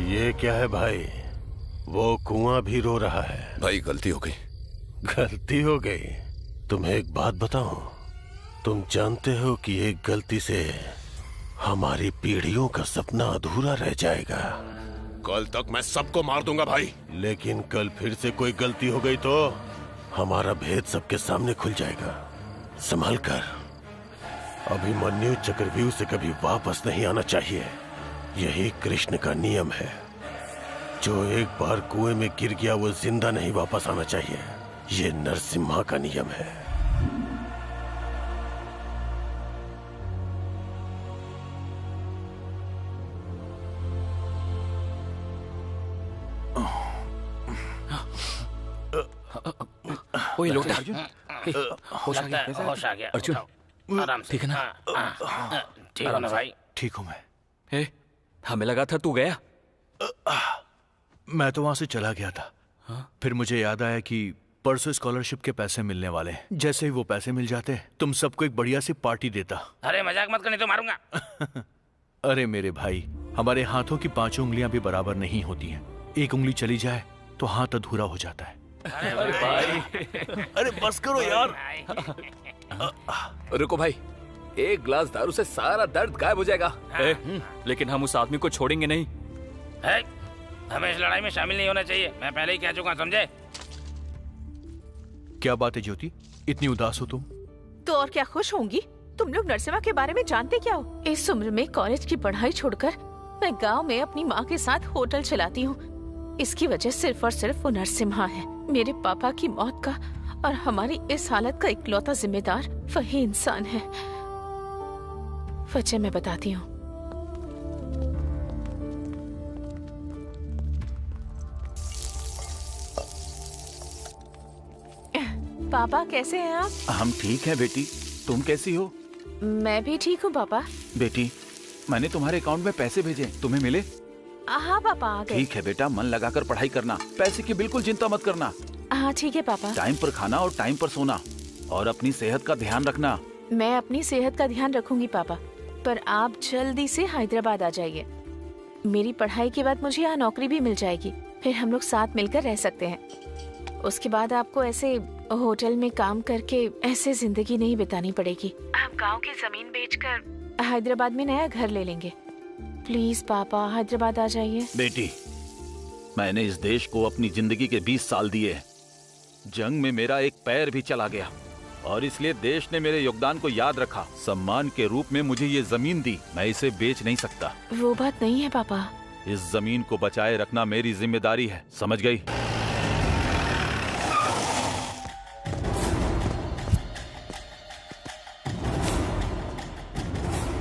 ये क्या है भाई? वो कुआं भी रो रहा है। भाई गलती हो गई। गलती हो गई? तुम्हें एक बात बताऊं, तुम जानते हो कि एक गलती से हमारी पीढ़ियों का सपना अधूरा रह जाएगा। कल तक मैं सबको मार दूंगा भाई। लेकिन कल फिर से कोई गलती हो गई तो हमारा भेद सबके सामने खुल जाएगा। संभल कर। अभिमन्यु चक्रव्यूह से कभी वापस नहीं आना चाहिए। यही कृष्ण का नियम है। जो एक बार कुएं में गिर गया वो जिंदा नहीं वापस आना चाहिए। ये नरसिम्हा का नियम है। ओए लोटा, होश आ गया। अर्जुन आराम से। ठीक है ना? ठीक हो ना भाई? ठीक हूँ मैं। हमें लगा था तू गया। मैं तो वहां से चला गया था। फिर मुझे याद आया कि परसों स्कॉलरशिप के पैसे मिलने वाले हैं। जैसे ही वो पैसे मिल जाते तुम सबको एक बढ़िया सी पार्टी देता। अरे मजाक मत करनी तो मारूंगा। अरे मेरे भाई, हमारे हाथों की 5 उंगलियां भी बराबर नहीं होती हैं। एक उंगली चली जाए तो हाथ अधूरा हो जाता है। अरे भाई, अरे बस करो यार। रुको भाई, एक गिलास दारू से सारा दर्द गायब हो जाएगा। लेकिन हम उस आदमी को छोड़ेंगे नहीं। हमें इस लड़ाई में शामिल नहीं होना चाहिए। मैं पहले ही कह चुका, समझे? क्या बात है ज्योति, इतनी उदास हो तुम? तो और क्या खुश होंगी? तुम लोग नरसिम्हा के बारे में जानते क्या हो? इस उम्र में कॉलेज की पढ़ाई छोड़कर मैं गांव में अपनी माँ के साथ होटल चलाती हूँ। इसकी वजह सिर्फ और सिर्फ वो नरसिम्हा है। मेरे पापा की मौत का और हमारी इस हालत का इकलौता जिम्मेदार वही इंसान है। वजह मैं बताती हूँ। पापा कैसे हैं आप? हम ठीक हैं बेटी, तुम कैसी हो? मैं भी ठीक हूँ पापा। बेटी, मैंने तुम्हारे अकाउंट में पैसे भेजे, तुम्हें मिले? हाँ पापा, आ गए। ठीक है बेटा, मन लगाकर पढ़ाई करना, पैसे की बिल्कुल चिंता मत करना। हाँ ठीक है पापा। टाइम पर खाना और टाइम पर सोना, और अपनी सेहत का ध्यान रखना। मैं अपनी सेहत का ध्यान रखूंगी पापा, पर आप जल्दी से हैदराबाद आ जाइए। मेरी पढ़ाई के बाद मुझे यहाँ नौकरी भी मिल जाएगी, फिर हम लोग साथ मिलकर रह सकते हैं। उसके बाद आपको ऐसे होटल में काम करके ऐसे जिंदगी नहीं बितानी पड़ेगी। आप गांव की जमीन बेचकर हैदराबाद में नया घर ले लेंगे। प्लीज पापा, हैदराबाद आ जाइए। बेटी, मैंने इस देश को अपनी जिंदगी के 20 साल दिए। जंग में मेरा एक पैर भी चला गया, और इसलिए देश ने मेरे योगदान को याद रखा। सम्मान के रूप में मुझे ये जमीन दी, मैं इसे बेच नहीं सकता। वो बात नहीं है पापा। इस जमीन को बचाए रखना मेरी जिम्मेदारी है, समझ गई?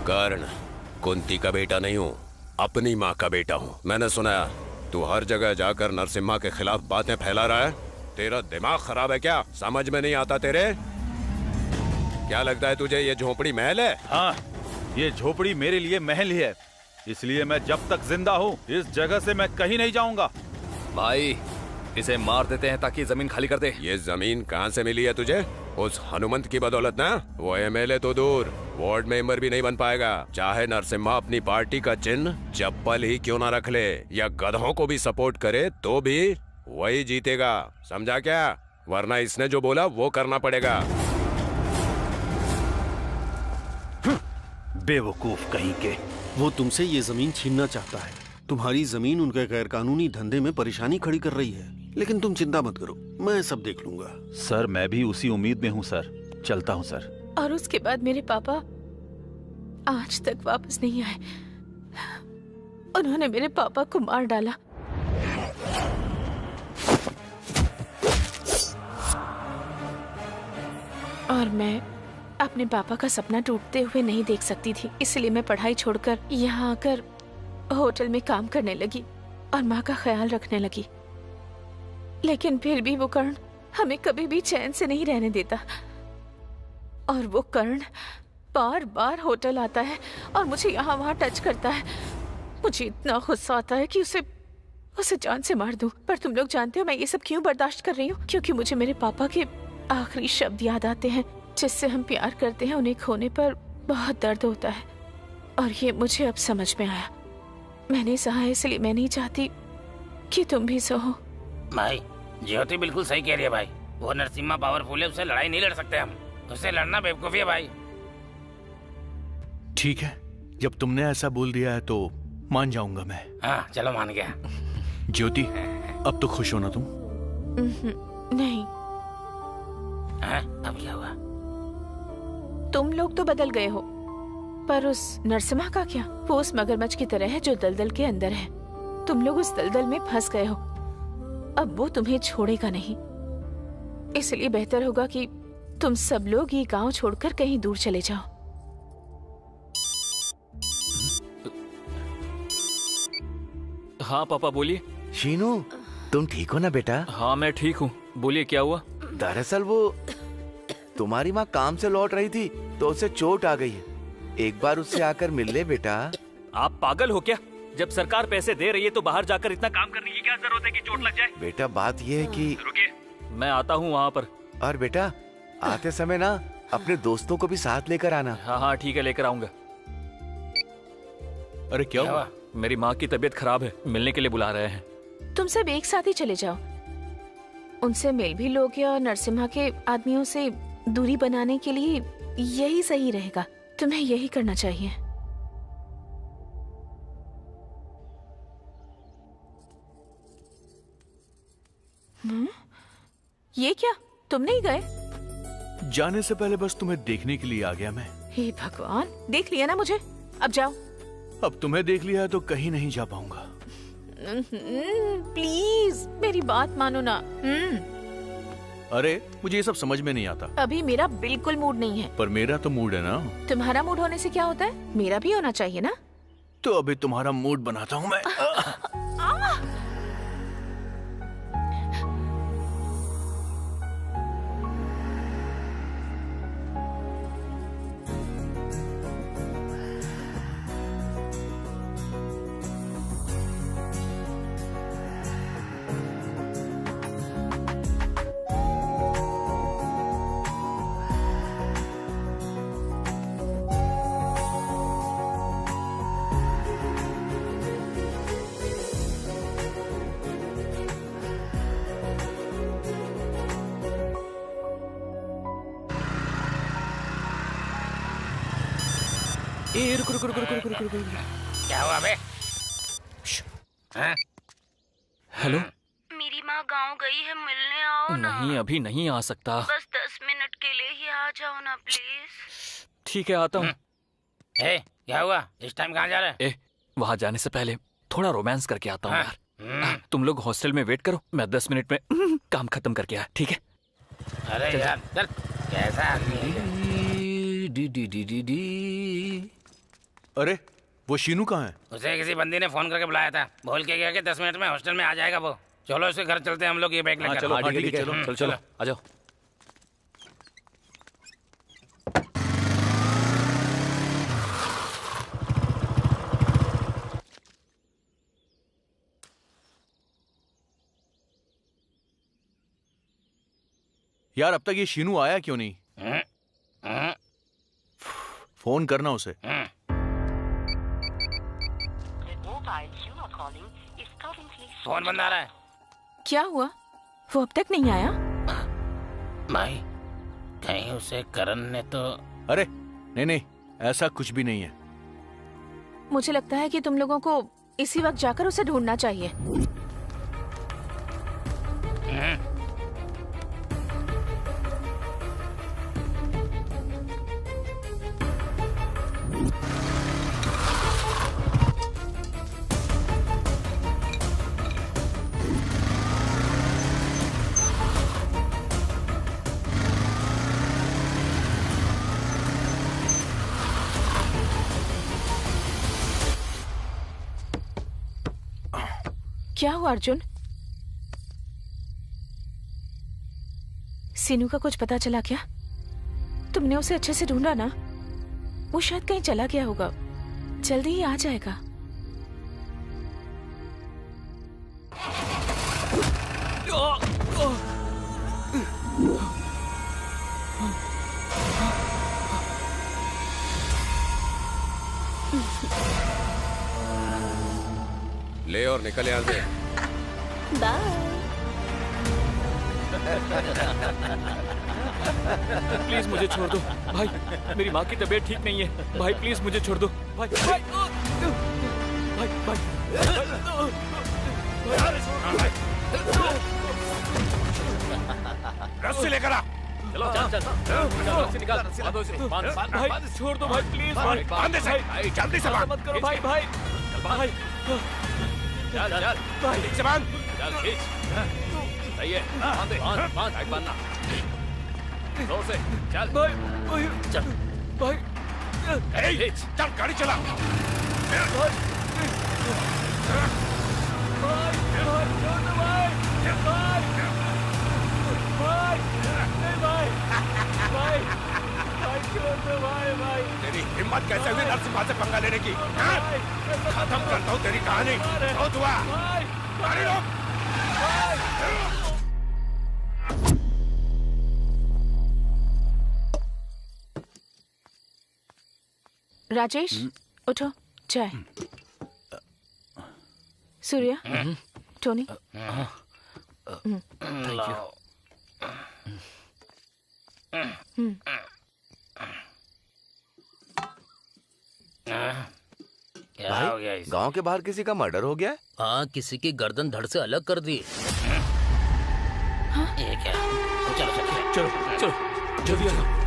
कर्ण, कुंती का बेटा नहीं हूँ, अपनी माँ का बेटा हूँ। मैंने सुना तू हर जगह जाकर नरसिम्हा के खिलाफ बातें फैला रहा है। तेरा दिमाग खराब है क्या? समझ में नहीं आता तेरे? क्या लगता है तुझे ये झोपड़ी महल है? हाँ, ये झोपड़ी मेरे लिए महल ही है, इसलिए मैं जब तक जिंदा हूँ इस जगह से मैं कहीं नहीं जाऊंगा। भाई, इसे मार देते हैं ताकि जमीन खाली कर दे। ये जमीन कहाँ से मिली है तुझे? उस हनुमंत की बदौलत ना। वो एमएलए तो दूर, वार्ड मेंबर भी नहीं बन पाएगा। चाहे नरसिम्हा अपनी पार्टी का चिन्ह चप्पल ही क्यों ना रख ले या गधों को भी सपोर्ट करे तो भी वही जीतेगा, समझा क्या? वरना इसने जो बोला वो करना पड़ेगा। बेवकूफ कहीं के। वो तुमसे ये जमीन छीनना चाहता है। तुम्हारी जमीन उनके गैरकानूनी धंधे में परेशानी खड़ी कर रही है, लेकिन तुम चिंता मत करो, मैं सब देख लूंगा। सर, मैं भी उसी उम्मीद में हूँ सर। चलता हूँ सर। और उसके बाद मेरे पापा आज तक वापस नहीं आए। उन्होंने मेरे पापा को मार डाला। और मैं अपने पापा का सपना टूटते हुए नहीं देख सकती थी, इसलिए मैं पढ़ाई छोड़कर यहाँ आकर होटल में काम करने लगी और माँ का ख्याल रखने लगी। लेकिन फिर भी वो कर्ण हमें कभी भी चैन से नहीं रहने देता। और वो कर्ण बार बार होटल आता है और मुझे यहाँ वहाँ टच करता है। मुझे इतना गुस्सा आता है कि उसे जान से मार दूं। पर तुम लोग जानते हो मैं ये सब क्यों बर्दाश्त कर रही हूँ? क्योंकि मुझे मेरे पापा के आखिरी शब्द याद आते हैं, जिससे हम प्यार करते हैं उन्हें खोने पर बहुत दर्द होता है। और ये मुझे अब समझ में आया। मैंने सहा इसलिए मैं नहीं चाहती कि तुम भी सहो। भाई ज्योति बिल्कुल सही कह रही है भाई। वो नरसिम्हा पावरफुल है, उससे लड़ाई नहीं लड़ सकते हम। उससे लड़ना बेवकूफी है भाई। ठीक है, जब तुमने ऐसा बोल दिया है तो मान जाऊंगा मैं। हाँ चलो मान गया। ज्योति अब तो खुश हो ना तुम? नहीं। अब क्या हुआ? तुम लोग तो बदल गए हो, पर उस नरसिम्हा का क्या? वो उस मगरमच्छ की तरह है जो दलदल के अंदर है। तुम लोग उस दलदल में फंस गए हो। अब वो तुम्हें छोड़ेगा नहीं। इसलिए बेहतर होगा कि तुम सब लोग ये गांव छोड़कर कहीं दूर चले जाओ। हाँ पापा बोलिए। शीनू, तुम ठीक हो ना बेटा? हाँ मैं ठीक हूँ, बोलिए क्या हुआ? दरअसल वो तुम्हारी माँ काम से लौट रही थी तो उसे चोट आ गई है। एक बार उससे आकर मिल ले बेटा। आप पागल हो क्या? जब सरकार पैसे दे रही है तो बाहर जाकर इतना काम करने की क्या जरूरत है कि चोट लग जाए? बेटा बात ये है कि रुकिए, मैं आता हूँ वहाँ पर। और बेटा आते समय ना अपने दोस्तों को भी साथ लेकर आना। हाँ हाँ ठीक है, लेकर आऊंगा। अरे क्या हुआ? मेरी माँ की तबीयत खराब है, मिलने के लिए बुला रहे हैं। तुम सब एक साथ ही चले जाओ, उनसे मिल भी लोगे और नरसिम्हा के आदमियों से दूरी बनाने के लिए यही सही रहेगा। तुम्हें यही करना चाहिए। ये क्या, तुम नहीं गए? जाने से पहले बस तुम्हें देखने के लिए आ गया मैं। हे भगवान, देख लिया ना मुझे, अब जाओ। अब तुम्हें देख लिया है तो कहीं नहीं जा पाऊंगा। प्लीज मेरी बात मानो ना। अरे मुझे ये सब समझ में नहीं आता। अभी मेरा बिल्कुल मूड नहीं है। पर मेरा तो मूड है ना। तुम्हारा मूड होने से क्या होता है? मेरा भी होना चाहिए ना। तो अभी तुम्हारा मूड बनाता हूँ मैं। रुक रुक रुक रुक रुक रुक रुक। क्या हुआ बे? हेलो, मेरी माँ गांव गई है, मिलने आओ ना। नहीं अभी नहीं आ सकता। बस 10 मिनट के लिए ही आ जाओ ना प्लीज। ठीक है आता हूँ। क्या हुआ? इस टाइम कहाँ जा रहे? वहाँ जाने से पहले थोड़ा रोमांस करके आता हूँ यार। तुम लोग हॉस्टल में वेट करो, मैं 10 मिनट में काम खत्म करके आया, ठीक है? अरे चल, यार चल, कैसा आदमी है? अरे वो शीनू कहाँ है? उसे किसी बंदी ने फोन करके बुलाया था, बोल के गया कि 10 मिनट में हॉस्टल में आ जाएगा वो। चलो उसके घर चलते हैं हम लोग, ये बैग लेकर। चलो ठीक है, चलो चलो आ जाओ। यार अब तक ये शीनू आया क्यों नहीं? फोन करना उसे। फोन बंद आ रहा है। क्या हुआ? वो अब तक नहीं आया? भाई कहीं उसे करण ने तो। अरे नहीं नहीं, ऐसा कुछ भी नहीं है। मुझे लगता है कि तुम लोगों को इसी वक्त जाकर उसे ढूंढना चाहिए। क्या हुआ अर्जुन? सीनू का कुछ पता चला क्या? तुमने उसे अच्छे से ढूंढा ना? वो शायद कहीं चला गया होगा, जल्दी ही आ जाएगा। ले और निकल यहाँ से। बाय। प्लीज मुझे छोड़ दो भाई, मेरी माँ की तबीयत ठीक नहीं है भाई, प्लीज मुझे छोड़ दो भाई। भाई भाई भाई, रस्सी लेकर आ। चलो चल चल चल, रस्सी निकाल, भाई छोड़ दो भाई, प्लीज भाई, बांध दे भाई, जल्दी से बांध। मत करो भाई, भाई भाई, चल चल भाई, ठीक से बांध। चल खींच, सही है, बांध दे, बांध बांधना, जोर से चल भाई, चल भाई, चल गाड़ी चला। तेरी हिम्मत कैसे हुई नरसिम्हा से पंगा लेने की? खत्म करता हूँ तेरी कहानी। बहुत हुआ, गाड़ी रोक। राजेश, उठो, चाय। सूर्या, टोनी, क्या हो गया इसे? गांव के बाहर किसी का मर्डर हो गया है? हाँ, किसी की गर्दन धड़ से अलग कर दी। ये क्या? चलो चलो चलो चलो जल्दी आ जाओ।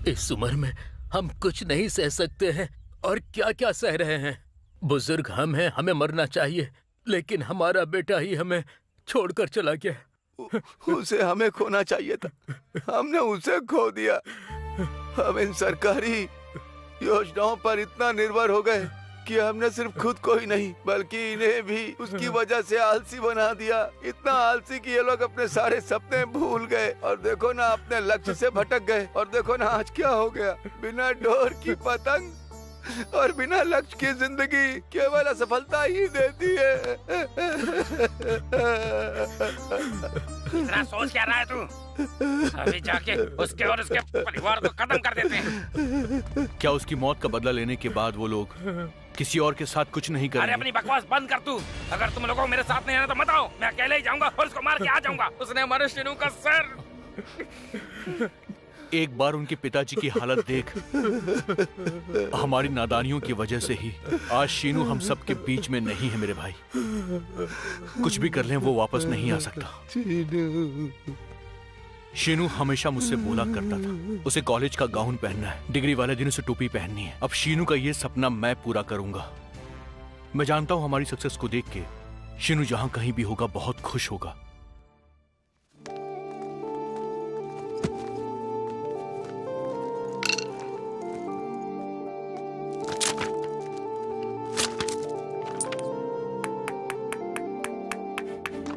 इस उम्र में हम कुछ नहीं सह सकते हैं और क्या क्या सह रहे हैं। बुजुर्ग हम हैं, हमें मरना चाहिए, लेकिन हमारा बेटा ही हमें छोड़कर चला गया। उसे हमें खोना चाहिए था, हमने उसे खो दिया। हम इन सरकारी योजनाओं पर इतना निर्भर हो गए कि हमने सिर्फ खुद को ही नहीं बल्कि इन्हें भी उसकी वजह से आलसी बना दिया। इतना आलसी कि ये लोग अपने सारे सपने भूल गए और देखो ना अपने लक्ष्य से भटक गए। और देखो ना आज क्या हो गया, बिना डोर की पतंग और बिना लक्ष्य की जिंदगी केवल असफलता ही देती है। इतना सोच क्या रहा है तू? अभी जाके उसके और उसके परिवार को खत्म कर देते हैं। क्या उसकी मौत का बदला लेने के बाद वो लोग किसी और के साथ कुछ नहीं करेंगे? अरे अपनी बकवास बंद कर तू। अगर तुम लोगों को मेरे साथ नहीं आना तो मत आओ, मैं अकेले ही जाऊंगा और उसको मार के आ जाऊंगा। उसने हमारे शीनू का सर। एक बार उनके पिताजी की हालत देख। हमारी नादानियों की वजह से ही आज शीनू हम सब के बीच में नहीं है मेरे भाई। कुछ भी कर लें वो वापस नहीं आ सकता। शीनू हमेशा मुझसे बोला करता था उसे कॉलेज का गाउन पहनना है, डिग्री वाले दिन उसे टोपी पहननी है। अब शीनू का ये सपना मैं पूरा करूंगा। मैं जानता हूं हमारी सक्सेस को देख के शीनू जहां कहीं भी होगा बहुत खुश होगा।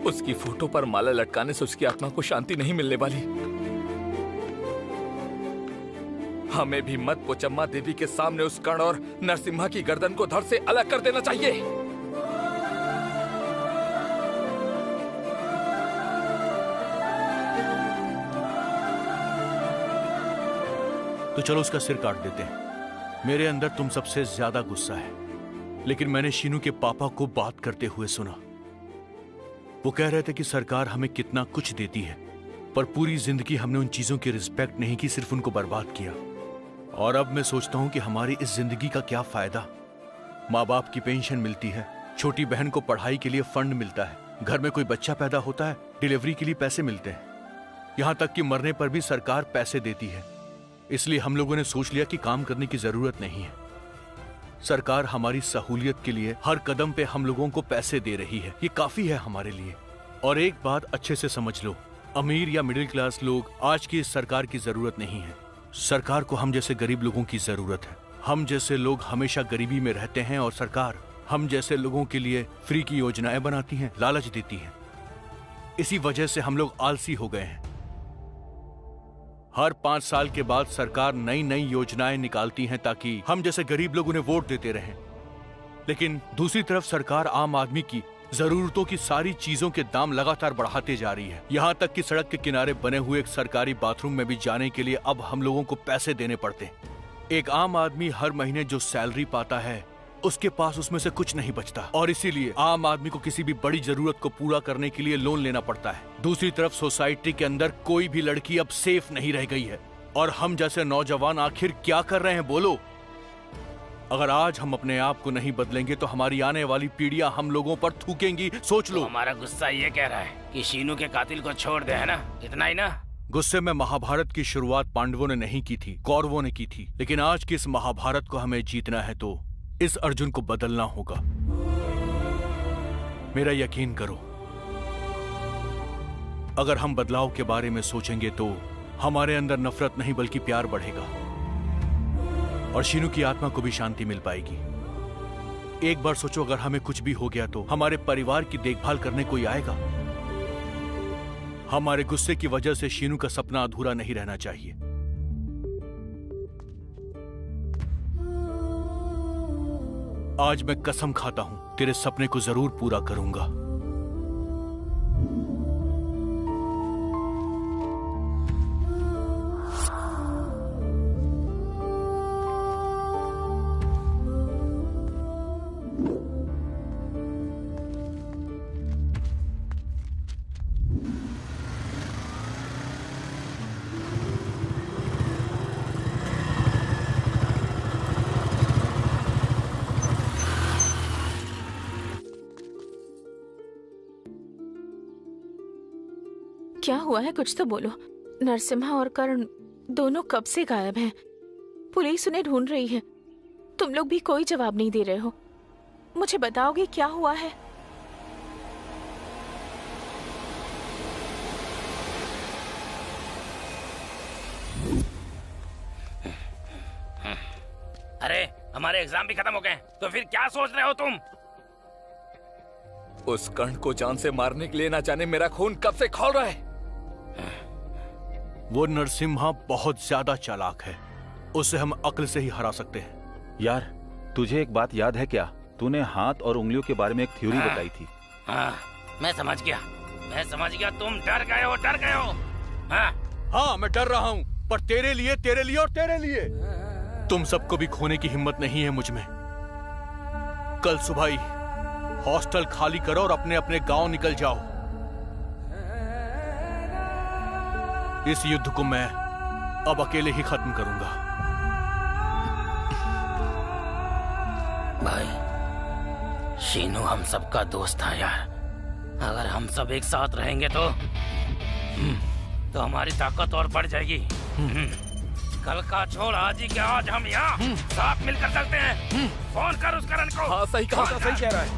उसकी फोटो पर माला लटकाने से उसकी आत्मा को शांति नहीं मिलने वाली। हमें भी मत पोचम्मा देवी के सामने उस कर्ण और नरसिम्हा की गर्दन को धड़ से अलग कर देना चाहिए। तो चलो उसका सिर काट देते हैं। मेरे अंदर तुम सबसे ज्यादा गुस्सा है, लेकिन मैंने शीनू के पापा को बात करते हुए सुना। वो कह रहे थे कि सरकार हमें कितना कुछ देती है, पर पूरी जिंदगी हमने उन चीजों की रिस्पेक्ट नहीं की, सिर्फ उनको बर्बाद किया। और अब मैं सोचता हूं कि हमारी इस जिंदगी का क्या फायदा। माँ बाप की पेंशन मिलती है, छोटी बहन को पढ़ाई के लिए फंड मिलता है, घर में कोई बच्चा पैदा होता है, डिलीवरी के लिए पैसे मिलते हैं, यहाँ तक कि मरने पर भी सरकार पैसे देती है। इसलिए हम लोगों ने सोच लिया कि काम करने की जरूरत नहीं है। सरकार हमारी सहूलियत के लिए हर कदम पे हम लोगों को पैसे दे रही है, ये काफी है हमारे लिए। और एक बात अच्छे से समझ लो, अमीर या मिडिल क्लास लोग आज की इस सरकार की जरूरत नहीं है। सरकार को हम जैसे गरीब लोगों की जरूरत है। हम जैसे लोग हमेशा गरीबी में रहते हैं और सरकार हम जैसे लोगों के लिए फ्री की योजनाएं बनाती हैं, लालच देती है। इसी वजह से हम लोग आलसी हो गए हैं। हर 5 साल के बाद सरकार नई नई योजनाएं निकालती हैं ताकि हम जैसे गरीब लोग उन्हें वोट देते रहें। लेकिन दूसरी तरफ सरकार आम आदमी की जरूरतों की सारी चीजों के दाम लगातार बढ़ाते जा रही है। यहाँ तक कि सड़क के किनारे बने हुए एक सरकारी बाथरूम में भी जाने के लिए अब हम लोगों को पैसे देने पड़ते हैं। एक आम आदमी हर महीने जो सैलरी पाता है उसके पास उसमें से कुछ नहीं बचता, और इसीलिए आम आदमी को किसी भी बड़ी जरूरत को पूरा करने के लिए लोन लेना पड़ता है। दूसरी तरफ सोसाइटी के अंदर कोई भी लड़की अब सेफ नहीं रह गई है, और हम जैसे नौजवान आखिर क्या कर रहे हैं बोलो? अगर आज हम अपने आप को नहीं बदलेंगे तो हमारी आने वाली पीढ़ियां हम लोगों पर थूकेंगी। सोच लो। तो हमारा गुस्सा ये कह रहा है कि शीनू के कातिल को छोड़ दे, है ना? इतना ही ना? गुस्से में महाभारत की शुरुआत पांडवों ने नहीं की थी, कौरवों ने की थी। लेकिन आज की इस महाभारत को हमें जीतना है तो इस अर्जुन को बदलना होगा। मेरा यकीन करो, अगर हम बदलाव के बारे में सोचेंगे तो हमारे अंदर नफरत नहीं बल्कि प्यार बढ़ेगा, और शीनू की आत्मा को भी शांति मिल पाएगी। एक बार सोचो, अगर हमें कुछ भी हो गया तो हमारे परिवार की देखभाल करने कोई आएगा? हमारे गुस्से की वजह से शीनू का सपना अधूरा नहीं रहना चाहिए। आज मैं कसम खाता हूं, तेरे सपने को जरूर पूरा करूंगा। क्या हुआ है? कुछ तो बोलो। नरसिम्हा और कर्ण दोनों कब से गायब हैं। पुलिस उन्हें ढूंढ रही है। तुम लोग भी कोई जवाब नहीं दे रहे हो। मुझे बताओगे क्या हुआ है? अरे हमारे एग्जाम भी खत्म हो गए, तो फिर क्या सोच रहे हो तुम? उस कर्ण को जान से मारने के लिए ना जाने मेरा खून कब से खौल रहा है। वो नरसिम्हा बहुत ज्यादा चालाक है, उसे हम अक्ल से ही हरा सकते हैं। यार, तुझे एक बात याद है क्या? तूने हाथ और उंगलियों के बारे में एक थ्योरी बताई थी। हाँ, मैं समझ गया। तुम डर गए हो। हाँ, मैं डर रहा हूँ, पर तेरे लिए और तेरे लिए। तुम सबको भी खोने की हिम्मत नहीं है मुझ में। कल सुबह ही हॉस्टल खाली करो और अपने अपने गांव निकल जाओ। इस युद्ध को मैं अब अकेले ही खत्म करूंगा। भाई, शीनू हम सबका दोस्त था यार। अगर हम सब एक साथ रहेंगे तो हमारी ताकत और बढ़ जाएगी। कल का छोड़, आज ही के आज हम यहाँ साथ मिलकर चलते हैं। फोन कर उस करण को। हाँ, सही कहा, सही कह रहा है।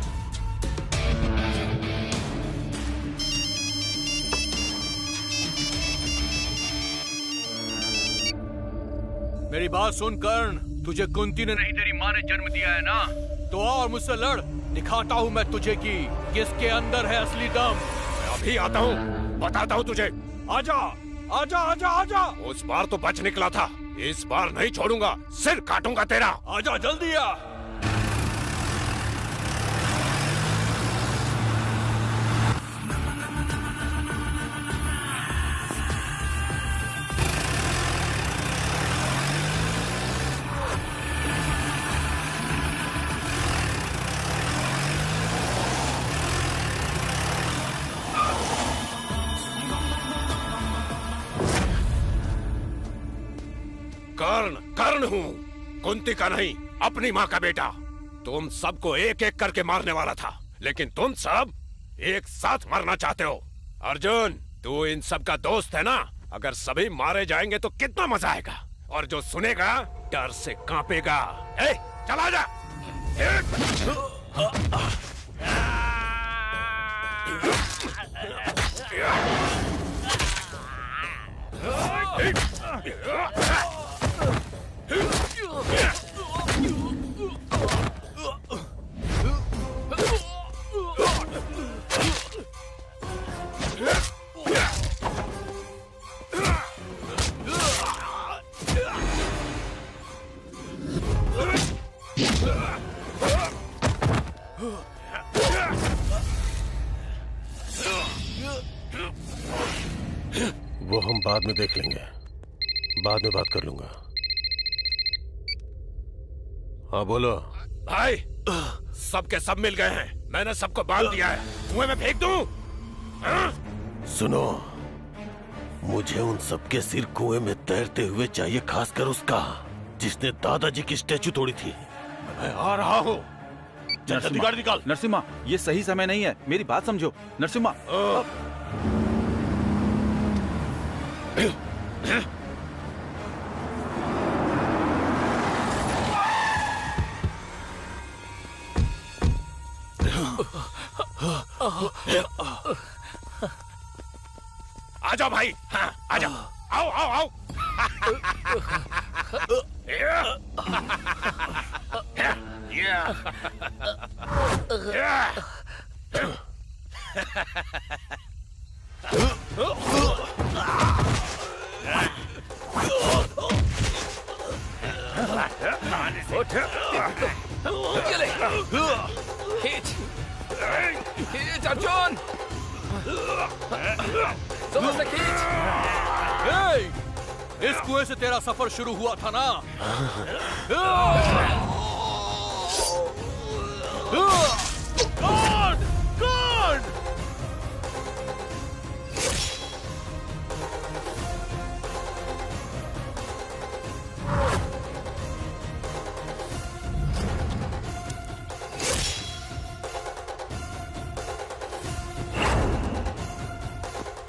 मेरी बात सुन कर्ण, तुझे कुंती ने नहीं तेरी माँ ने जन्म दिया है ना, तो आ और मुझसे लड़। दिखाता हूँ मैं तुझे कि किसके अंदर है असली दम। मैं अभी आता हूँ, बताता हूँ तुझे। आजा आजा आजा आजा। उस बार तो बच निकला था, इस बार नहीं छोड़ूंगा, सिर काटूंगा तेरा। आजा जल्दी आ। हूँ, कुंती का नहीं, अपनी माँ का बेटा। तुम सबको एक एक करके मारने वाला था, लेकिन तुम सब एक साथ मरना चाहते हो। अर्जुन, तू इन सब का दोस्त है ना? अगर सभी मारे जाएंगे तो कितना मजा आएगा, और जो सुनेगा डर से कांपेगा। ए, चला जा। वो हम बाद में देख लेंगे, बाद में बात कर लूंगा। हाँ बोलो। भाई, सबके सब मिल गए हैं, मैंने सबको बांध दिया है, कुएं में फेंक दूं? सुनो, मुझे उन सबके सिर कुएं में तैरते हुए चाहिए, खासकर उसका जिसने दादाजी की स्टैचू तोड़ी थी। मैं आ रहा हूँ, जल्दी गाड़ी निकाल। नरसिम्हा, ये सही समय नहीं है, मेरी बात समझो। नरसिम्हा, आ जाओ भाई। हाँ, आ जाओ, आओ आओ आओ। खींच अर्जुन, जोर से खींच। इस कुएं से तेरा सफर शुरू हुआ था ना? गॉड! गॉड!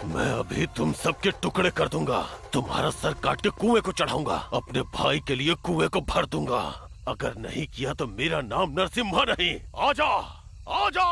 मैं अभी तुम सबके टुकड़े कर दूंगा, तुम्हारा सर काट के कुएं को चढ़ाऊंगा, अपने भाई के लिए कुएं को भर दूंगा। अगर नहीं किया तो मेरा नाम नरसिम्हा नहीं। आजा, आजा।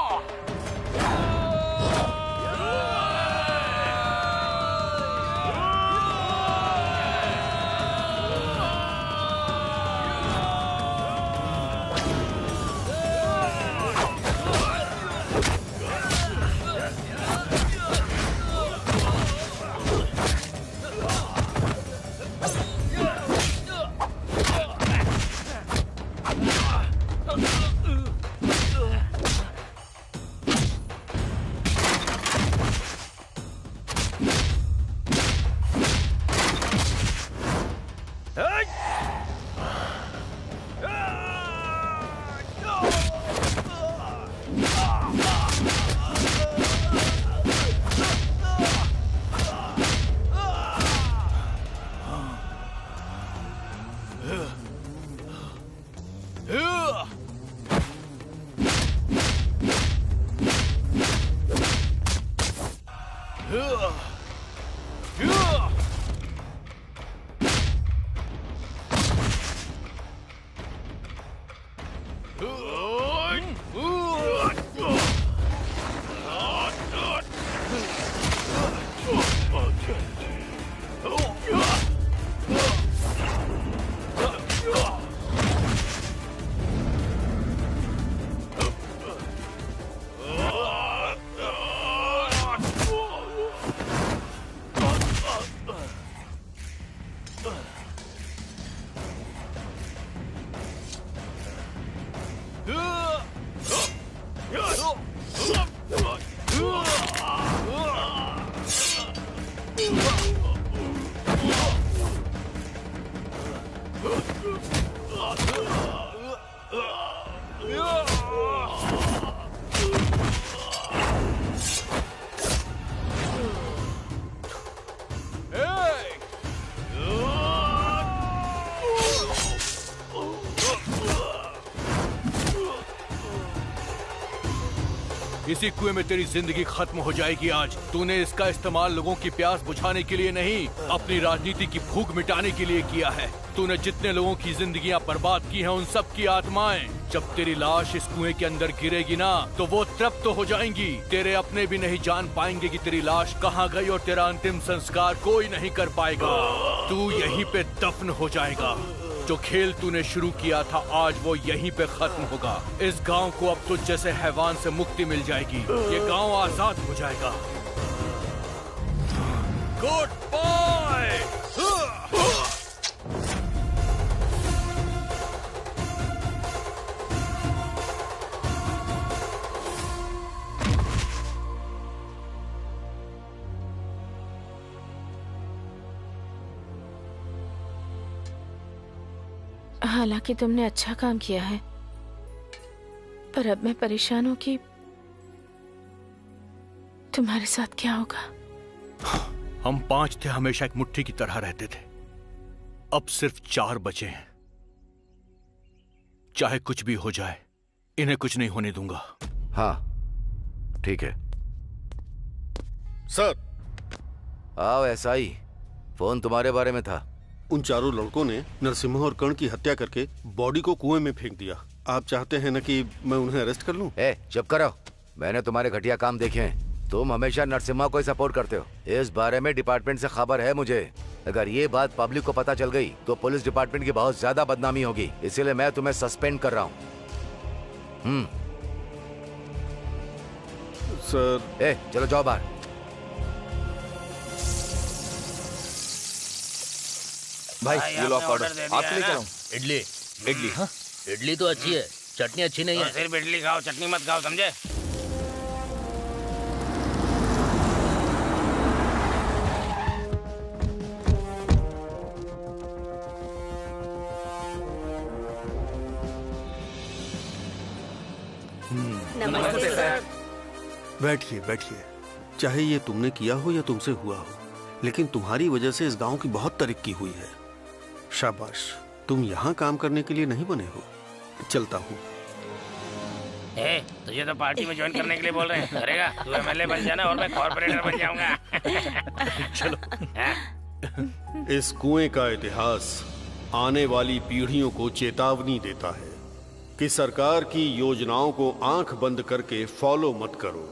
इसी कुएं में तेरी जिंदगी खत्म हो जाएगी आज। तूने इसका इस्तेमाल लोगों की प्यास बुझाने के लिए नहीं, अपनी राजनीति की भूख मिटाने के लिए किया है। तूने जितने लोगों की जिंदगियां बर्बाद की हैं, उन सब की आत्माएं जब तेरी लाश इस कुएं के अंदर गिरेगी ना, तो वो तृप्त हो जाएंगी। तेरे अपने भी नहीं जान पाएंगे कि तेरी लाश कहाँ गई और तेरा अंतिम संस्कार कोई नहीं कर पाएगा। तू यहीं पे दफन हो जाएगा। जो खेल तूने शुरू किया था आज वो यहीं पे खत्म होगा। इस गांव को अब तुझ जैसे हैवान से मुक्ति मिल जाएगी। ये गांव आजाद हो जाएगा। Good bye. हालांकि तुमने अच्छा काम किया है, पर अब मैं परेशान हूँ कि तुम्हारे साथ क्या होगा। हम 5 थे, हमेशा एक मुट्ठी की तरह रहते थे। अब सिर्फ 4 बचे हैं। चाहे कुछ भी हो जाए, इन्हें कुछ नहीं होने दूंगा। हाँ ठीक है सर। आओ एसआई, फोन तुम्हारे बारे में था। उन चारों लड़कों ने नरसिम्हा और कर्ण की हत्या करके बॉडी को कुएं में फेंक दिया। आप चाहते हैं ना कि मैं उन्हें अरेस्ट कर लूं? चुप करो। मैंने तुम्हारे घटिया काम देखे हैं। तुम हमेशा नरसिम्हा को ही सपोर्ट करते हो। इस बारे में डिपार्टमेंट से खबर है मुझे। अगर ये बात पब्लिक को पता चल गई तो पुलिस डिपार्टमेंट की बहुत ज्यादा बदनामी होगी। इसीलिए मैं तुम्हें सस्पेंड कर रहा हूँ। सर। चलो जाओ बाहर। भाई ये लो ऑर्डर। आपके लिए क्या लाऊं? इडली। इडली? हाँ इडली तो अच्छी है, चटनी अच्छी नहीं है। सिर्फ इडली खाओ, चटनी मत खाओ, समझे? नमस्ते सर। बैठिए बैठिए। चाहे ये तुमने किया हो या तुमसे हुआ हो, लेकिन तुम्हारी वजह से इस गांव की बहुत तरक्की हुई है। शाबाश। तुम यहाँ काम करने के लिए नहीं बने हो। चलता हूँ। तुझे तो पार्टी में ज्वाइन करने के लिए बोल रहे हैं। करेगा? तू एमएलए बन जाना और मैं कॉर्पोरेटर बन जाऊंगा। चलो। इस कुएं का इतिहास आने वाली पीढ़ियों को चेतावनी देता है कि सरकार की योजनाओं को आंख बंद करके फॉलो मत करो,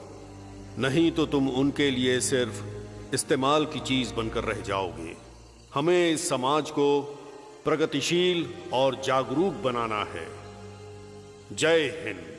नहीं तो तुम उनके लिए सिर्फ इस्तेमाल की चीज बनकर रह जाओगे। हमें इस समाज को प्रगतिशील और जागरूक बनाना है। जय हिंद।